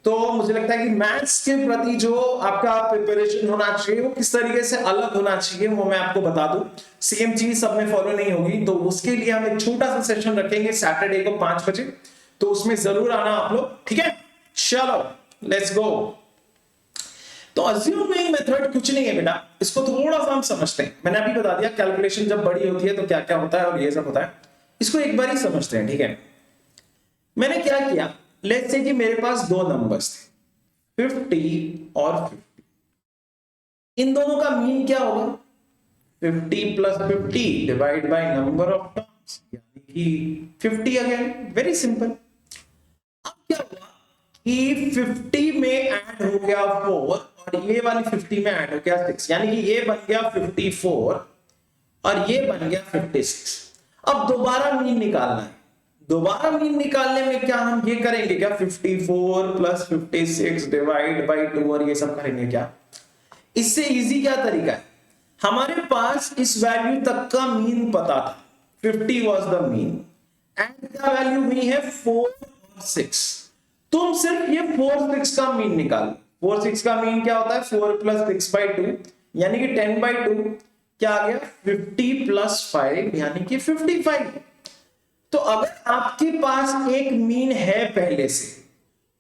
तो मुझे लगता है कि मैथ्स के प्रति जो आपका प्रिपरेशन होना चाहिए वो किस तरीके से अलग होना चाहिए वो मैं आपको बता दूं। सेम चीज सब में फॉलो नहीं होगी, तो उसके लिए हम एक छोटा सा सेशन रखेंगे सैटरडे को 5 बजे, तो उसमें जरूर आना आप लोग, ठीक है। चलो लेट्स गो। तो अज्यूमिंग मेथड कुछ नहीं है बेटा, इसको थोड़ा सा हम समझते हैं। मैंने अभी बता दिया कैलकुलेशन जब बड़ी होती है तो क्या क्या होता है और ये सब होता है, इसको एक बार ही समझते हैं, ठीक है। मैंने क्या किया, लेट्स से कि मेरे पास दो नंबर्स थे 50 और 50, इन दोनों का मीन क्या होगा, 50 plus 50 divide by number of terms, यानी कि 50 अगेन, वेरी सिंपल। अब क्या हुआ कि 50 में ऐड हो गया 4 और ये वाली 50 में ऐड हो गया 6, यानी कि ये बन गया 54 और ये बन गया 56। अब दोबारा मीन निकालना है, दोबारा मीन निकालने में क्या हम ये करेंगे क्या, 54 प्लस 56 डिवाइड बाई 2 और ये सब करेंगे क्या। इससे इजी क्या तरीका है, हमारे पास इस वैल्यू तक का मीन पता था, 50 वाज द मीन एंड क्या वैल्यू हुई है 4 और 6। तुम सिर्फ ये 4 6 का मीन निकालो। 4 6 का मीन क्या होता है, 4 प्लस 6 बाई 2 यानी कि 10 बाई 2, क्या आ गया 50 प्लस 5 यानी कि 55। तो अगर आपके पास एक मीन है पहले से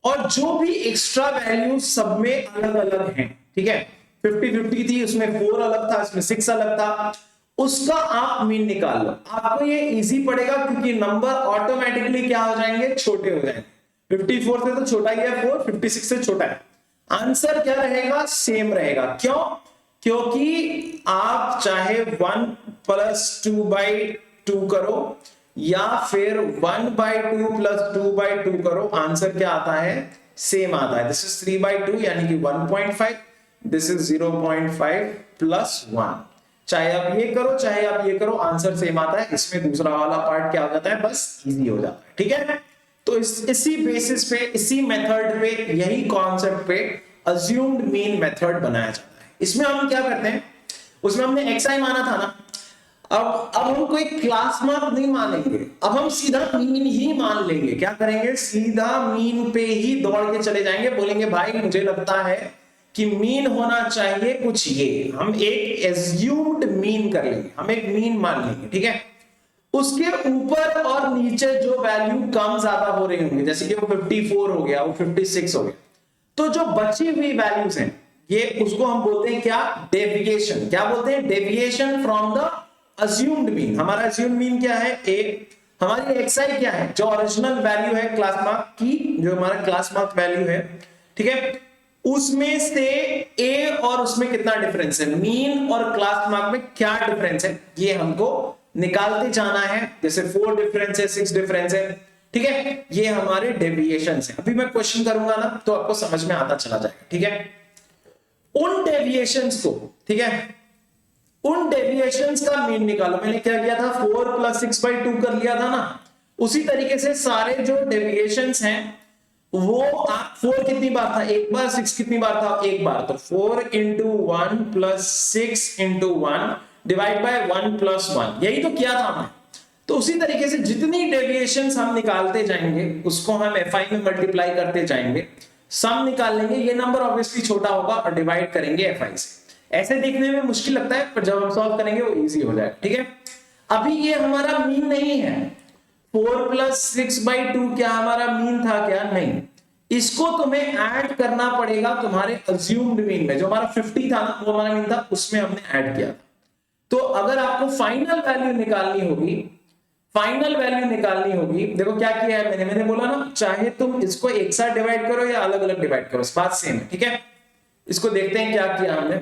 और जो भी एक्स्ट्रा वैल्यू सब में अलग अलग हैं, ठीक है, 50 थी, उसमें 4 अलग था, इसमें 6 अलग था, उसका आप मीन निकाल लो। आपको ये इजी पड़ेगा क्योंकि नंबर ऑटोमेटिकली क्या हो जाएंगे, छोटे हो जाएंगे। 54 से तो छोटा ही है 4, 56 से छोटा है, आंसर क्या रहेगा, सेम रहेगा। क्यों, क्योंकि आप चाहे 1 प्लस 2 बाई 2 करो या फिर 1 बाई 2 प्लस 2 बाई 2 करो, आंसर क्या आता है, सेम आता है। दिस इज 3 बाई 2 यानी कि 1.5, दिस इज 0.5 प्लस 1। चाहे आप ये करो चाहे आप ये करो, आंसर सेम आता है। इसमें दूसरा वाला पार्ट क्या हो जाता है, बस इजी हो जाता है, ठीक है। तो इसी बेसिस पे, इसी मेथड पे, यही कॉन्सेप्ट पे अज्यूम्ड मीन मेथड बनाया जाता है। इसमें हम क्या करते हैं, उसमें हमने xi माना था ना, अब हम कोई क्लास मार्क नहीं मानेंगे, अब हम सीधा मीन ही मान लेंगे। क्या करेंगे, सीधा मीन पे ही दौड़ के चले जाएंगे, बोलेंगे भाई मुझे लगता है कि मीन होना चाहिए कुछ ये, हम एक एज्यूम्ड मीन कर लेंगे, हम एक मीन मान लेंगे, ठीक है। उसके ऊपर और नीचे जो वैल्यू कम ज्यादा हो रही होंगी, जैसे कि वो 54 हो गया, वो 56 हो गया, तो जो बची हुई वैल्यूज हैं ये उसको हम बोलते हैं क्या, डेविएशन। क्या बोलते हैं, deviation from the assumed mean, हमारा अज्यूम्ड मीन क्या है ए, हमारी xi क्या है, जो ओरिजिनल वैल्यू है क्लास मार्क की, जो हमारा क्लास मार्क वैल्यू है, ठीक है, उसमें से a और उसमें कितना डिफरेंस है, मीन और क्लास मार्क में क्या डिफरेंस है, ये हमको निकालते जाना है। जैसे 4 डिफरेंस है, 6 डिफरेंस है, ठीक है, ये हमारे डेविएशन है। अभी मैं क्वेश्चन करूंगा ना तो आपको समझ में आता चला जाएगा, ठीक है। उन डेविएशंस को, ठीक है, उन डेविएशंस का मीन निकालो। मैंने क्या किया था, 4 + 6/2 कर लिया था ना, उसी तरीके से सारे जो डेविएशंस हैं वो 4 कितनी बार था, एक बार, 6 कितनी बार था, एक बार, तो 4 × 1 + 6 × 1 डिवाइड बाय 1 + 1, यही तो किया था हमने। तो उसी तरीके से जितनी डेविएशंस हम निकालते जाएंगे उसको हम FI में मल्टीप्लाई करते जाएंगे, सम निकाल लेंगे, ये नंबर ऑब्वियसली छोटा होगा और डिवाइड करेंगे FI से। ऐसे देखने में मुश्किल लगता है पर जब हम सॉल्व करेंगे वो इजी हो जाएगा, ठीक है। अभी ये हमारा मीन नहीं है, 4 + 6/2 क्या हमारा मीन था क्या, नहीं, इसको तुम्हें ऐड करना पड़ेगा तुम्हारे अज्यूम्ड मीन में। जो हमारा 50 था ना वो हमारा मीन था, उसमें हमने ऐड किया। तो अगर आपको फाइनल वैल्यू निकालनी होगी, फाइनल वैल्यू निकालनी होगी, देखो क्या किया है मैंने बोला ना, चाहे तुम इसको एक साथ डिवाइड करो या अलग अलग डिवाइड करो, बात सेम है, ठीक है। इसको देखते हैं क्या किया हमने।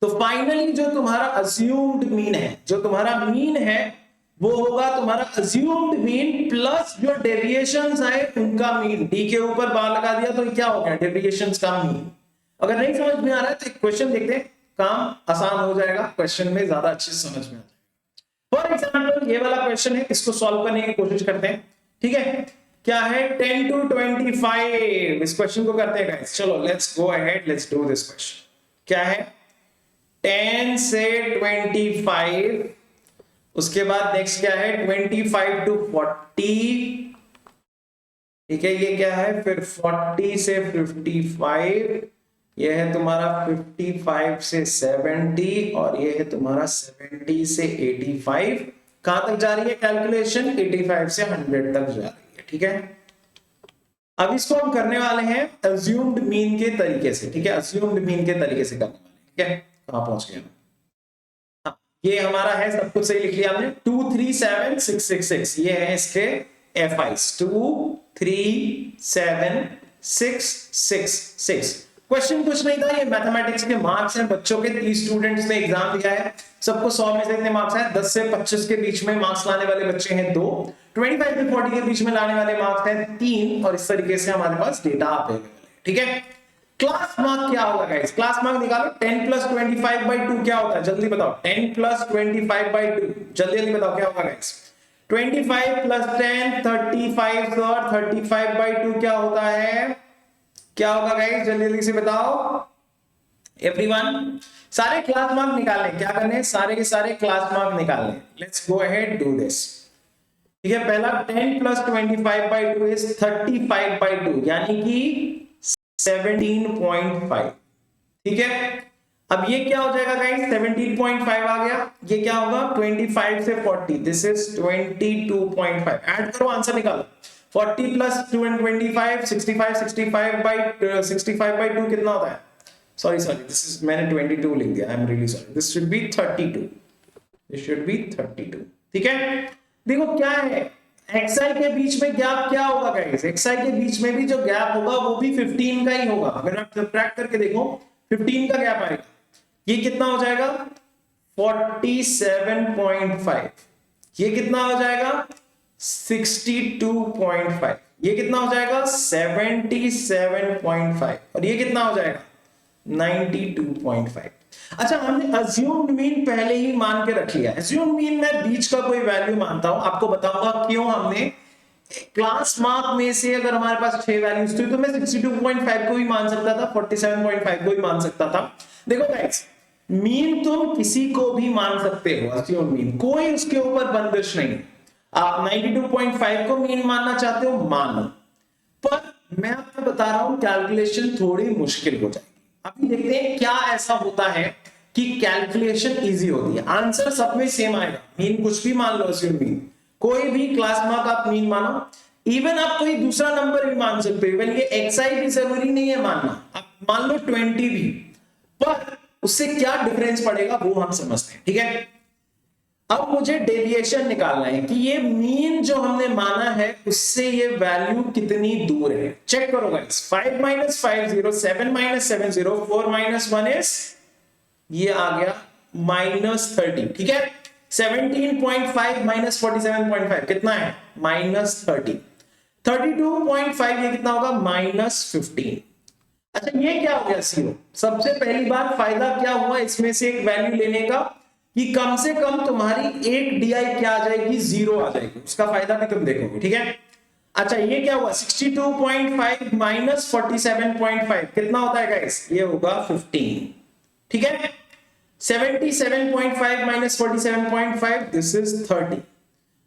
तो फाइनली जो तुम्हारा अज्यूम्ड मीन है, जो तुम्हारा मीन है वो होगा तुम्हारा अज्यूम्ड मीन प्लस जो डेविएशंस आए उनका मीन। डी के ऊपर बार लगा दिया तो क्या हो गया, डेविएशंस का मीन। अगर नहीं समझ में आ रहा है तो क्वेश्चन देखते हैं, काम आसान हो जाएगा, क्वेश्चन में ज्यादा अच्छे से समझ में आ जाएगा। फॉर एग्जाम्पल ये वाला क्वेश्चन है, इसको सॉल्व करने की कोशिश करते हैं, ठीक है। क्या है, 10 to 25, इस क्वेश्चन को करते हैं गाइस। चलो let's go ahead, let's do this question. क्या है, 10 से 25, उसके बाद नेक्स्ट क्या है 25 to 40, ठीक है, ये क्या है, फिर 40 से 55, ये है तुम्हारा 55 से 70, और ये है तुम्हारा 70 से 85। कहां तक जा रही है कैलकुलेशन, 85 से 100 तक जा रही है, ठीक है। अब इसको हम करने वाले हैं अज्यूम्ड मीन के तरीके से, ठीक है, अज्यूम्ड मीन के तरीके से करने वाले, ठीक है। कहां पहुंच गए, ये हमारा है, सब कुछ सही लिख लिया हमने, 2 3 7 6 6 6, ये है इसके FIs, 2 3 7 6 6 6। क्वेश्चन कुछ नहीं था, ये मैथमेटिक्स के मार्क्स हैं बच्चों के, 30 स्टूडेंट्स ने एग्जाम दिया है, सबको 100 में से इतने मार्क्स हैं, 10 से 25 के बीच में मार्क्स लाने वाले बच्चे हैं 2, 25 से 40 के बीच में लाने वाले मार्क्स हैं 3, और इस तरीके से हमारे पास डेटा अवेलेबल है, ठीक है। क्लास मार्क क्या होगा गाइस, क्लास मार्क निकालो। 10 + 25/2 क्या होता है, जल्दी बताओ, 10 + 25/2, जल्दी बताओ क्या होगा गाइस। 25 + 10 35, और 35/2 क्या होता है, क्या होगा गाइस, जल्दी से बताओ एवरीवन। सारे क्लास मार्क निकालने, क्या करने हैं, सारे के सारे क्लास मार्क निकालने। Let's go ahead, do this, ठीक है। पहला 10 + 25/2 इज 35/2, यानी कि 17.5, ठीक है। अब ये क्या हो जाएगा गाइस, 17.5 आ गया, ये क्या होगा 25 से 40, दिस इज 22.5, ऐड करो आंसर निकालो। 40 + 2 and 25 65, 65/2 कितना होता है, सॉरी दिस इज, मैंने 22 लिख दिया, I am really sorry, this should be 32, this should be 32, ठीक है। देखो क्या है, xi के बीच में गैप क्या होगा गाइस, xi के बीच में भी जो गैप होगा वो भी 15 का ही होगा। अगर आप सब्ट्रैक्ट करके देखो 15 का गैप आएगा, ये कितना हो जाएगा 47.5, ये कितना हो जाएगा 62.5, ये कितना हो जाएगा 77.5, और ये कितना हो जाएगा 92.5। अच्छा, हमने अज्यूम्ड मीन पहले ही मान के रख लिया। अज्यूम्ड मीन मैं बीच का कोई वैल्यू मानता हूं, आपको बताऊंगा क्यों। हमने क्लास मार्क में से अगर हमारे पास 6 वैल्यूज थी तो मैं 62.5 को भी मान सकता था, 47.5 को भी मान सकता था। देखो गाइस, मीन तुम किसी को भी मान सकते हो, अज्यूम्ड मीन, कोई उसके ऊपर बंदिश नहीं। आप 92.5 को मीन मानना चाहते हो मानो, पर मैं आपको बता रहा हूं कैलकुलेशन थोड़ी मुश्किल हो जाएगी। अभी देखते हैं क्या ऐसा होता है कि कैलकुलेशन इजी होती है, आंसर सब में सेम आएगा, मीन कुछ भी मान लो, अज्यूम मीन, कोई भी क्लास मार्क आप मीन मानो, इवन आप कोई दूसरा नंबर भी मान सकते हो, इवन ये xi भी जरूरी नहीं है मानना, आप मान लो 20 भी, पर उससे क्या डिफरेंस पड़ेगा वो हम समझते हैं, ठीक है। अब मुझे डेविएशन निकालना है कि ये मीन जो हमने माना है उससे ये वैल्यू कितनी दूर है। चेक करो guys, 5 minus 5 0, 7 minus 7 0, 4 minus 1 is, ये आ गया -30। ठीक है, 17.5 माइनस 47.5 कितना है, -30। 32.5 ये कितना होगा, -15। अच्छा ये क्या हो गया, 0। सबसे पहली बात फायदा क्या हुआ इसमें से एक वैल्यू लेने का, कि कम से कम तुम्हारी एक DI क्या आ जाएगी, 0 आ जाएगी, उसका फायदा भी तुम देखोगे। ठीक है, अच्छा ये क्या हुआ, 62.5 माइनस 47.5 कितना होता है गाइस, ये होगा 15। ठीक है, 77.5 माइनस 47.5 दिस इज 30।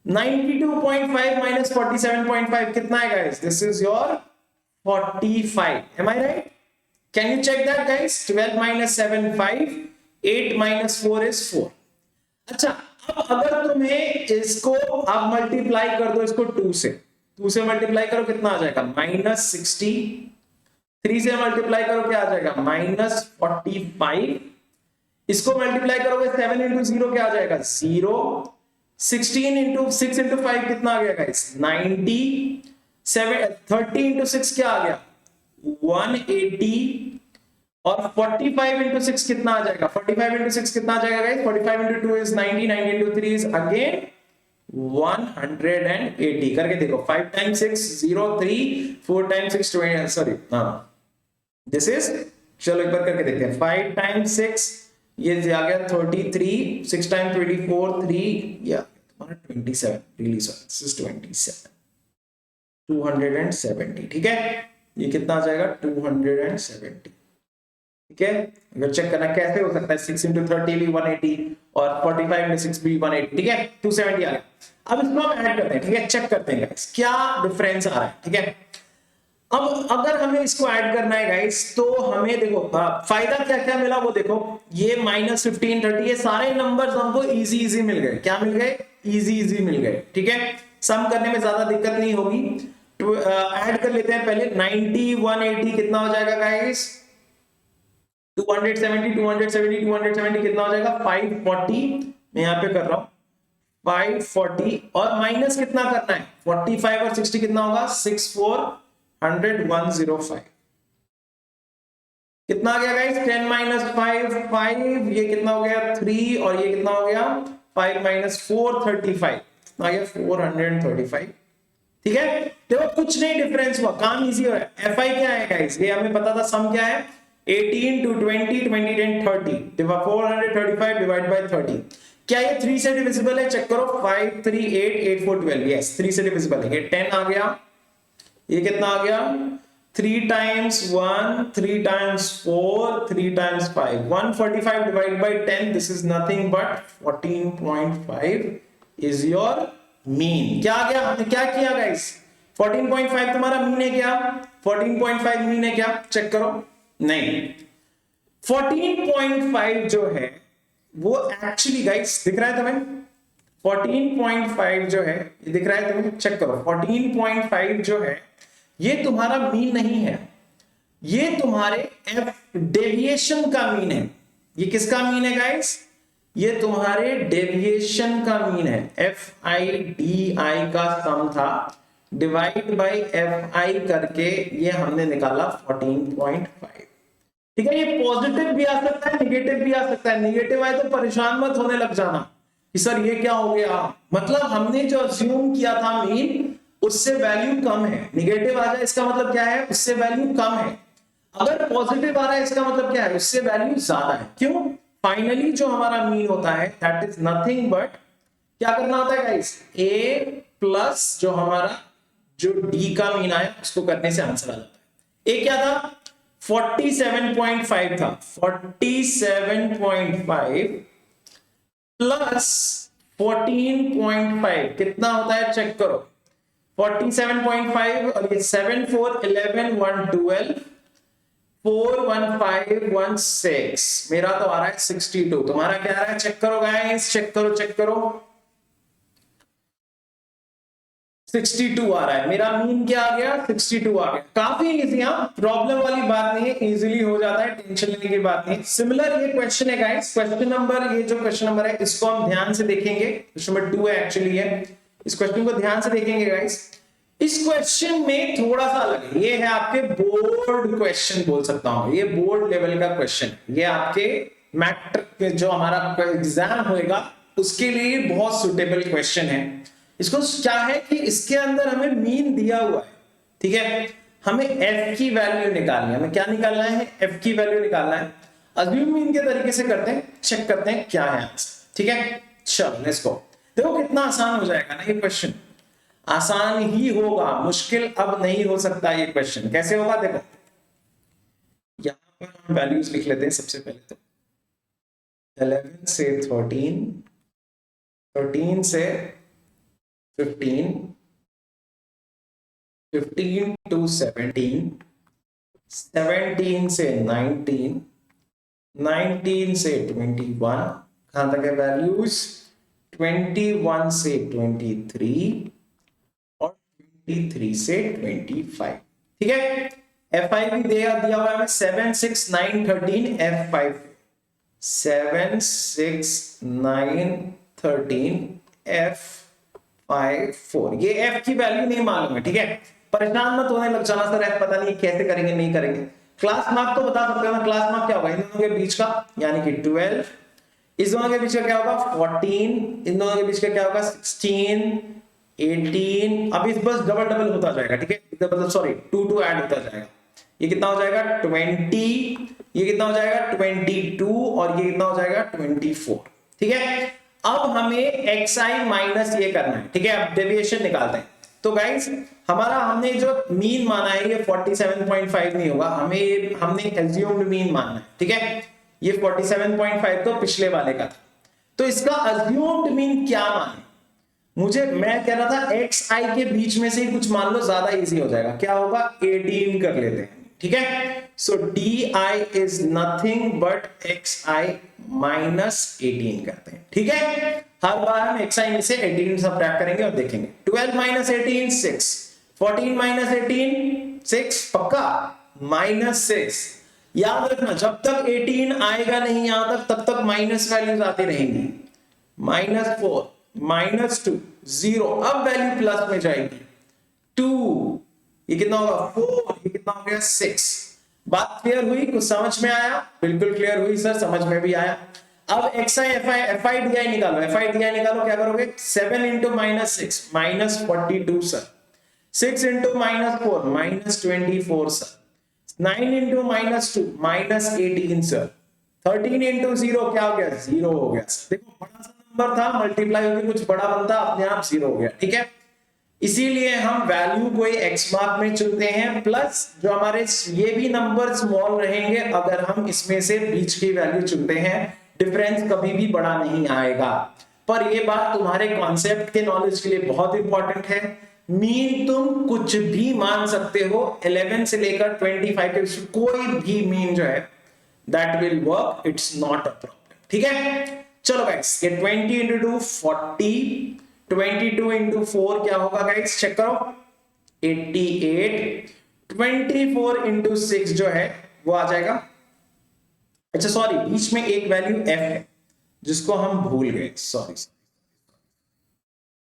92.5 माइनस 47.5 कितना है guys, this is your 45। Am I right? Can you check that guys? 12 minus 7 5, 8 minus 4 is 4। अच्छा अब अगर तुम्हें इसको आप मल्टीप्लाई कर दो इसको 2 से, 2 से मल्टीप्लाई करो कितना आ जाएगा, -60। 3 से मल्टीप्लाई करो क्या आ जाएगा, -45। इसको मल्टीप्लाई करोगे 7 इंटू 0 क्या आ जाएगा, 0। 16 इंटू 6 इंटू 5 कितना आ गया गाइस, 90। 30 इंटू 6 क्या आ गया, 180। और 45 इंटू 6 कितना आ जाएगा, 45 इंटू 6 कितना आ जाएगा guys, 45 into 2 is 90, 90 into 3 is again 180। करके देखो, 5 times 6 0, 3, 4 times 6 20, sorry this is, चलो एक बार करके देखते हैं। 5 टाइम्स 6 ये आ गया 33, 6 टाइम्स 24 3 या 27, रियली सॉरी दिस इज 27, 270। ठीक है, ये कितना आ जाएगा, 270। ठीक है, अगर चेक करना कैसे हो सकता है, 6 इंटू 30 भी 180 और 45 इंटू 6 भी 180। ठीक है, 270 आ गया। अब इसको हम ऐड करते हैं। ठीक है, चेक करते हैं गाइस क्या डिफरेंस आ रहा है। ठीक है, अब अगर हमें इसको ऐड करना है गाइस तो हमें देखो फायदा क्या क्या मिला वो देखो, ये -15 30 ये सारे नंबर्स हमको इजी मिल गए। क्या मिल गए, इजी मिल गए। ठीक है, सम करने में ज्यादा दिक्कत नहीं होगी। तो ऐड कर लेते हैं पहले, 90 180 कितना हो जाएगा गाइस, 270 270 270 कितना हो जाएगा, 540। मैं यहां पे कर रहा हूं 540, और माइनस कितना करना है, 45 और 60 कितना होगा, 6400 105। कितना आ गया गाइस, 10 माइनस 5 5, ये कितना हो गया 3, और ये कितना हो गया 5 माइनस 4 35, कितना आ गया 435। ठीक है, देखो कुछ नहीं डिफरेंस हुआ, काम इजी हो रहा है। FI क्या है गाइस, ये हमें पता था, सम क्या है, 18 to 20 20 10 30, 435 डिवाइड बाय 30। क्या ये 3 से डिविजिबल है, चेक करो, 5 3 8 8 4 12, यस 3 से डिविजिबल है। ये 10 आ गया, ये कितना आ गया, 3 times 1 3 times 4 3 times 5, 145 divide by 10, this is nothing but 14.5 is your mean. क्या आ गया, हमने क्या किया गाइस, 14.5 तुम्हारा मीन है क्या, 14.5 मीन है क्या, चेक करो, नहीं 14.5 जो है वो एक्चुअली गाइस दिख रहा है तुम्हें, 14.5 जो है ये दिख रहा है तुम्हें, चेक करो, 14.5 जो है ये तुम्हारा मीन नहीं है, ये तुम्हारे डेविएशन का मीन है। ये किसका मीन है गाइस, ये तुम्हारे डेविएशन का मीन है। FIDI का सम था, डिवाइड बाय FI करके ये हमने निकाला 14.5। ठीक है, ये पॉजिटिव भी आ सकता है, निगेटिव भी आ सकता है। निगेटिव आए तो परेशान मत होने लग जाना कि सर ये क्या हो गया, मतलब हमने जो अज्यूम किया था मीन उससे वैल्यू कम है। निगेटिव आ जाए इसका मतलब क्या है, उससे वैल्यू कम है। अगर पॉजिटिव आ रहा है इसका मतलब क्या है, उससे वैल्यू ज्यादा है। क्यों, फाइनली जो हमारा मीन होता है दैट इज नथिंग बट, क्या करना होता है गाइस, A प्लस जो हमारा जो D का मीन आया उसको करने से आंसर आ जाता है। A क्या था, 47.5 था, 47.5 प्लस 14.5 कितना होता है, चेक करो, 47.5 और ये 7 4 11 1 12 4 1 5 1 6, मेरा तो आ रहा है 62, तुम्हारा क्या आ रहा है, चेक करो गाइस, चेक करो 62 62 आ रहा है, मेरा मीन क्या आ गया 62 आ गया। काफी इजी, हाँ प्रॉब्लम वाली बात नहीं है, इजीली हो जाता है, टेंशन लेने की बात नहीं। सिमिलर ये क्वेश्चन है गाइस, क्वेश्चन नंबर, ये जो क्वेश्चन नंबर है इसको हम ध्यान से देखेंगे, क्वेश्चन नंबर 2 है एक्चुअली है, इस क्वेश्चन को ध्यान से देखेंगे गाइस। इस क्वेश्चन में थोड़ा सा अलग है, ये है आपके बोर्ड क्वेश्चन बोल सकता हूं, ये बोर्ड लेवल का क्वेश्चन, ये आपके मैट्रिक जो हमारा एग्जाम होएगा उसके लिए बहुत सुटेबल क्वेश्चन है। इसको क्या है कि इसके अंदर हमें मीन दिया हुआ है, ठीक है, हमें एफ की वैल्यू निकालनी है, हमें क्या निकालना है, एफ की वैल्यू निकालना है। अज्यूम मीन के तरीके से करते हैं, चेक करते हैं क्या है आंसर, ठीक है। चलो लेट्स गो, देखो कितना आसान हो जाएगा ना ये क्वेश्चन, आसान ही होगा, मुश्किल अब नहीं हो सकता ये क्वेश्चन। कैसे होगा देखो, यहां पर हम वैल्यूज लिख लेते हैं सबसे पहले तो 11 से 13, 13 से 15, 15 to 17, 17 से 19, 19 से 21, कहां तक है वैल्यूज, 21 से 23 और 23 से 25, ठीक है। Fi भी दिया हुआ है 7 6 9 13 F5, 7 6 9 13 F5 4, ये F की वैल्यू नहीं मालूम है, ठीक है, परेशान मत होने लग जाना सर F पता नहीं कैसे करेंगे नहीं करेंगे। क्लास मार्क तो बता सकते हो ना, क्लास मार्क क्या होगा इन दोनों के बीच का, यानी कि 12, इस दोनों के बीच का क्या होगा 14, इन दोनों के बीच का क्या होगा 16 18, अब इस बस डबल डबल होता जाएगा, ठीक है, मतलब सॉरी 2 2 ऐड होता जाएगा, ये कितना हो जाएगा 20, ये कितना हो जाएगा 22 और ये कितना हो जाएगा 24, ठीक है। अब हमें xi माइनस ये करना है, ठीक है, अब डेविएशन निकालते हैं। तो गाइस हमारा हमने जो मीन माना है ये 47.5 नहीं होगा, हमने एज्यूम्ड मीन मानना है, ठीक है, ये 47.5 तो पिछले वाले का था, तो इसका अज्यूम्ड मीन क्या माने, मैं कह रहा था xi के बीच में से ही कुछ मान लो, ज्यादा इजी हो जाएगा, क्या होगा 18 कर लेते हैं, ठीक है। सो di is nothing but xi minus 18 करते हैं, ठीक है। हर बार हम xi में से 18 सब्ट्रैक्ट करेंगे और देखेंगे 12 माइनस 18 6, 14 माइनस 18 6, पक्का माइनस 6, याद रखना जब तक 18 आएगा नहीं यहां तक तब तक माइनस वैल्यूज आती रहेंगी, -4 -2 0, अब वैल्यू प्लस में जाएगी 2, ये कितना होगा 4, ये कितना हो गया 6। बात क्लियर हुई, कुछ समझ में आया, बिल्कुल क्लियर हुई सर, समझ में भी आया। अब xi fi di निकालो, fi di निकालो, क्या करोगे 7 into minus 6 minus 42 sir, 6 into minus 4 minus 24 sir, 9 into minus 2 minus 18 sir, 13 into 0 क्या हो गया 0 हो गया सर। देखो बड़ा सा नंबर था, मल्टीप्लाई होकर कुछ बड़ा बनता अपने आप 0 हो गया, ठीक है। इसीलिए हम वैल्यू कोई x मार्क में चुनते हैं, प्लस जो हमारे ये भी नंबर स्मॉल रहेंगे अगर हम इसमें से बीच की वैल्यू चुनते हैं, डिफरेंस कभी भी बड़ा नहीं आएगा। पर ये बात तुम्हारे कॉन्सेप्ट के नॉलेज के लिए बहुत इंपॉर्टेंट है, मीन तुम कुछ भी मान सकते हो, 11 से लेकर 25 के कोई भी मीन जो है that will work, it's not a problem, ठीक है। चलो गाइस ये 20 इंटू 2 40, 22 इंटू 4 क्या होगा गाइस चेक करो 88, 24 इंटू 6 जो है वो आ जाएगा, अच्छा सॉरी बीच में एक वैल्यू f है जिसको हम भूल गए, सॉरी,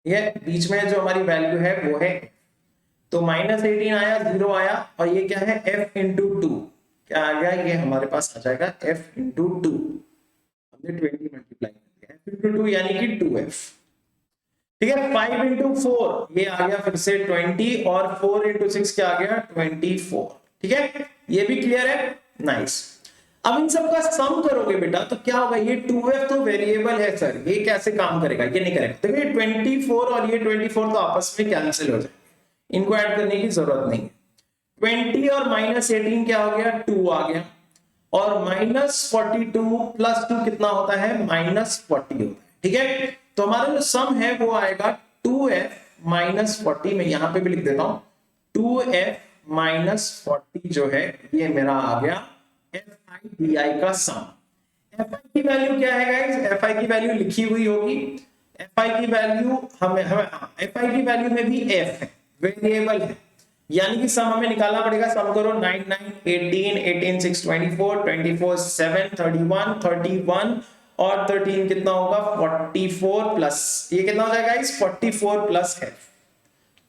ये बीच में जो हमारी वैल्यू है वो है, तो -18 आया 0 आया और ये क्या है f इंटू 2, क्या आ गया ये हमारे पास आ जाएगा f इंटू 2, हमने 20 मल्टीप्लाई कर दिया, f इंटू 2 यानी कि 2f, ठीक है। 5 इंटू 4 ये आ गया फिर से 20 और 4 इंटू 6 क्या आ गया 24, ठीक है, ये भी क्लियर है, नाइस। अब इन सब का सम करोगे बेटा तो क्या होगा, ये 2f तो वेरिएबल है सर, ये कैसे काम करेगा, ये नहीं करेगा, देखो ये 24 और ये 24 तो आपस में कैंसिल हो जाएंगे, इनको ऐड करने की जरूरत नहीं है। 20 और -18 क्या हो गया 2 आ गया, और -42 प्लस 2 कितना होता है -40 होता है, ठीक है। तो हमारा जो सम है वो आएगा 2f -40, में यहां पे भी लिख देता हूं 2f -40 जो है ये मेरा आ गया fi di का सम। fi की वैल्यू क्या है गाइस, fi की वैल्यू लिखी हुई होगी, एफ आई की वैल्यू एफ आई की वैल्यू में भी एफ है, वेरिएबल है, यानी कि सम हमें निकालना पड़ेगा। सम करो 9 9 18 18 6 24 24 7 31 31 और 13 कितना होगा 44 प्लस ये कितना हो जाएगा इस 44 प्लस एफ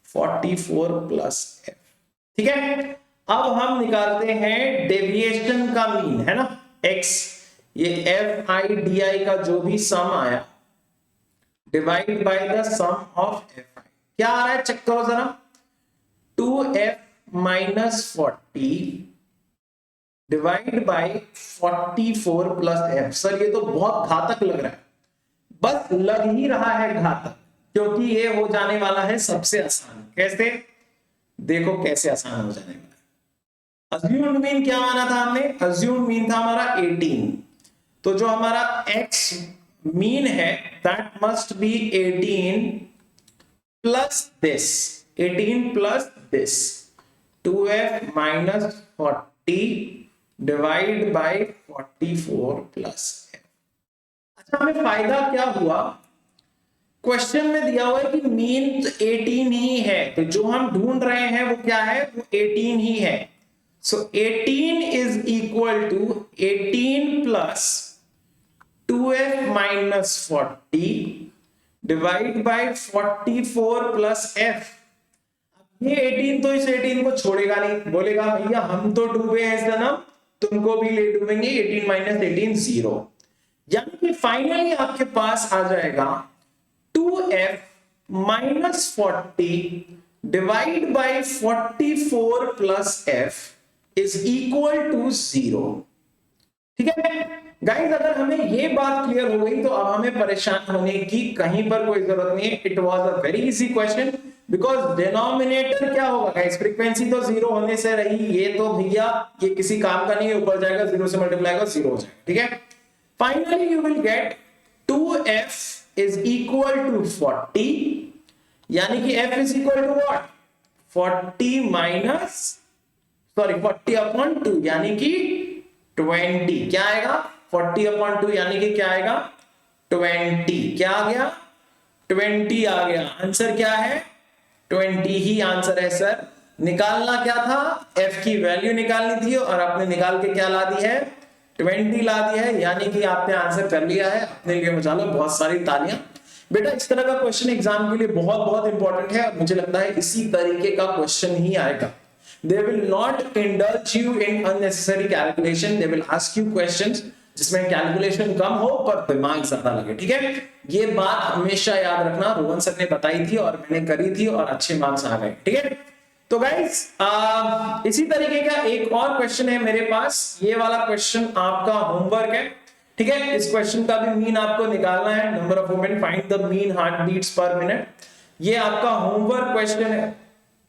44 प्लस एफ। ठीक है, अब हम निकालते हैं डेविएशन का मीन, है ना, x, ये एफ आई डी आई का जो भी सम आया divide by the sum of F I, क्या आ रहा है चेक करो जरा, 2f minus 40 divide by 44 plus F. Sir ये तो बहुत घातक लग रहा है, बस लग ही रहा है घातक, क्योंकि ये हो जाने वाला है सबसे आसान। कैसे, देखो कैसे आसान हो जाने वाला है। अज्यूम्ड मीन क्या माना था हमने, अज्यूम्ड मीन था हमारा 18, तो जो हमारा x मीन है that must be 18 plus this, 18 plus this 2f minus 40 divide by 44 plus f। अच्छा, हमें फायदा क्या हुआ, क्वेश्चन में दिया हुआ है कि मीन 18 ही है, तो जो हम ढूंढ रहे हैं वो क्या है, वो 18 ही है। So 18 is equal to 18 plus 2f minus 40 divide by 44 plus f। ये 18 तो इस 18 को छोड़ेगा नहीं, बोलेगा भैया हम तो डूबे हैं इस जन्म, तुमको भी ले डूबेंगे, 18 माइनस 18 0, यानी कि फाइनली आपके पास आ जाएगा 2f minus 40 divide by 44 plus f is equal to 0। ठीक है गाइस, अगर हमें ये बात क्लियर हो गई तो अब हमें परेशान होने की कहीं पर कोई जरूरत नहीं है। It was a very easy question, because denominator क्या होगा गाइस, फ्रीक्वेंसी तो 0 होने से रही, ये तो भैया ये किसी काम का नहीं है, ऊपर जाएगा 0 से मल्टीप्लाई होगा 0 हो जाएगा। ठीक है, finally you will get 2f is equal to 40, यानी कि f is equal to what, 40 minus 40 upon 2 यानी कि 20। क्या आएगा 40 अपॉन 2 यानी कि क्या आएगा 20। क्या आ गया 20 आ गया। आंसर क्या है 20 ही आंसर है सर। निकालना क्या था, f की वैल्यू निकालनी थी और आपने निकाल के क्या ला दी है 20 ला दी है, यानी कि आपने आंसर कर लिया है। अपने लिए मचा लो बहुत सारी तालियां। बेटा इस तरह का क्वेश्चन एग्जाम के लिए बहुत बहुत इंपॉर्टेंट है, मुझे लगता है इसी तरीके का क्वेश्चन ही आएगा। They will not indulge you in unnecessary calculation. They will ask you questions जिसमें कैलकुलेशन कम हो पर दिमाग ज्यादा लगे। ठीक है, ये बात हमेशा याद रखना, रोहन सर ने बताई थी और मैंने करी थी और अच्छे मार्क्स आ गए। ठीक है, तो गाइस इसी तरीके का एक और क्वेश्चन है मेरे पास। ये वाला क्वेश्चन आपका होमवर्क है। ठीक है, इस क्वेश्चन का भी मीन आपको निकालना है, number of women find the mean heart beats per minute. ये आपका होमवर्क क्वेश्चन है,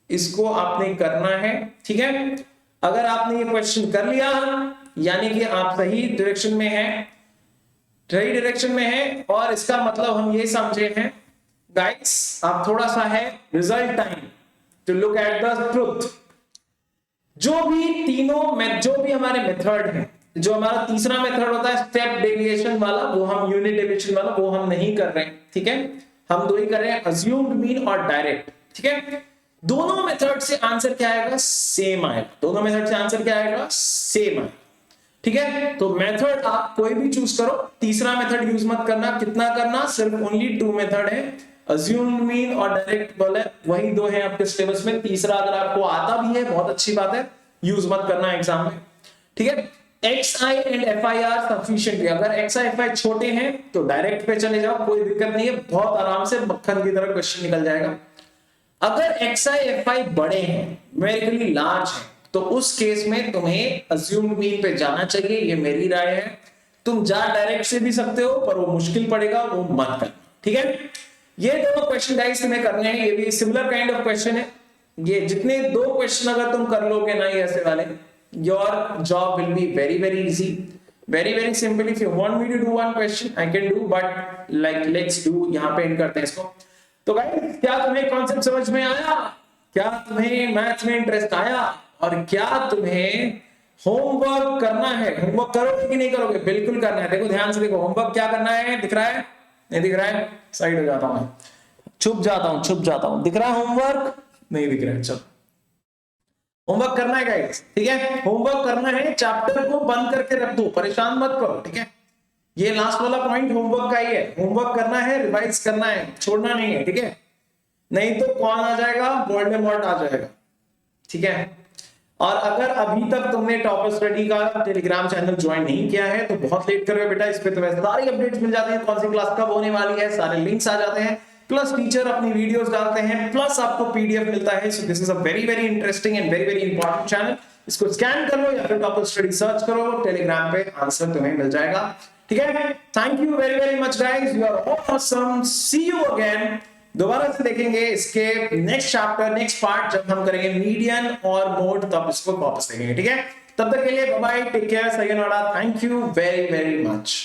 इसको आपने करना है। ठीक है, अगर आपने ये क्वेश्चन कर लिया यानी कि आप सही डायरेक्शन में हैं, सही डायरेक्शन में है, और इसका मतलब हम ये समझे हैं गाइस, आप थोड़ा सा है result time to look at the truth. जो भी हमारे मेथड है, जो हमारा तीसरा मेथड होता है स्टेप डेविएशन वाला, वो हम यूनिट डेविएशन वाला वो हम नहीं कर रहे हैं। ठीक है, हम दो ही कर रहे हैं, अज्यूम्ड मीन और डायरेक्ट। ठीक है, दोनों मेथड से आंसर क्या आएगा सेम आएगा, दोनों मेथड से आंसर क्या आएगा सेम आएगा। ठीक है, तो मेथड आप कोई भी चूज करो, तीसरा मेथड यूज मत करना। कितना करना, सिर्फ ओनली 2 मेथड है, अज्यूम्ड मीन और डायरेक्ट बोले, वही दो है आपके सिलेबस में। तीसरा अगर आपको आता भी है बहुत अच्छी बात है, यूज मत करना एग्जाम में। ठीक है, XI and FI are sufficient. अगर XI FI छोटे हैं तो डायरेक्ट पे चले जाओ, कोई दिक्कत नहीं है, बहुत आराम से मक्खन की तरह क्वेश्चन निकल जाएगा। अगर XI FI बड़े हैं, न्यूमेरिकली लार्ज है, तो उस केस में तुम्हें अज्यूम्ड मीन पे जाना चाहिए, ये मेरी राय है। तुम जा डायरेक्ट से भी सकते हो पर वो मुश्किल पड़ेगा, वो मत करना। ठीक है, ये दोनों क्वेश्चन गाइस तुम्हें करने हैं, ये भी सिमिलर काइंड ऑफ क्वेश्चन है। ये जितने 2 क्वेश्चन अगर तुम कर लोगे ना ये ऐसे वाले, your job will be very very easy, very very simple. If you want me to do one question I can do, but like let's do, यहां पे एंड करते हैं इसको। तो गाइस क्या तुम्हें कॉन्सेप्ट समझ में आया, क्या तुम्हें मैथ्स में इंटरेस्ट आया, और क्या तुम्हें होमवर्क करना है? होमवर्क करोगे कि नहीं करोगे? बिल्कुल करना है। देखो ध्यान से देखो, होमवर्क क्या करना है दिख रहा है, नहीं दिख रहा है, साइड हो जाता हूं, छुप जाता हूं। दिख रहा है होमवर्क? नहीं दिख रहा है। चलो होमवर्क करना है गाइस, ठीक है, होमवर्क करना है, चैप्टर को बंद करके रख दो, परेशान मत करो, ठीक है। ये लास्ट वाला पॉइंट होमवर्क का ही है, होमवर्क करना है, रिवाइज करना है, छोड़ना नहीं है, ठीक है। नहीं तो कौन आ जाएगा, वोल्डेमॉर्ट आ जाएगा, ठीक है। और अगर अभी तक तुमने टॉपर स्टडी का टेलीग्राम चैनल ज्वाइन नहीं किया है तो बहुत लेट कर रहे हो बेटा, इस पे तुम्हें सारी अपडेट्स मिल जाती हैं, कौन सी क्लास कब होने वाली है, सारे लिंक्स आ जाते हैं, प्लस टीचर अपनी वीडियोस डालते हैं, प्लस आपको पीडीएफ मिलता है। So this is a very very interesting and very very important channel. इसको स्कैन कर लो या फिर टॉपर स्टडी सर्च करो, टेलीग्राम पे आंसर तुम्हें मिल जाएगा, ठीक है। Thank you very very much guys, you are all awesome, see you again. दोबारा से देखेंगे इसके नेक्स्ट चैप्टर, नेक्स्ट पार्ट जब हम करेंगे मीडियन और मोड, तब इसको वापस देखेंगे, ठीक है। तब तक के लिए bye bye, take care, sayonara, thank you very very much.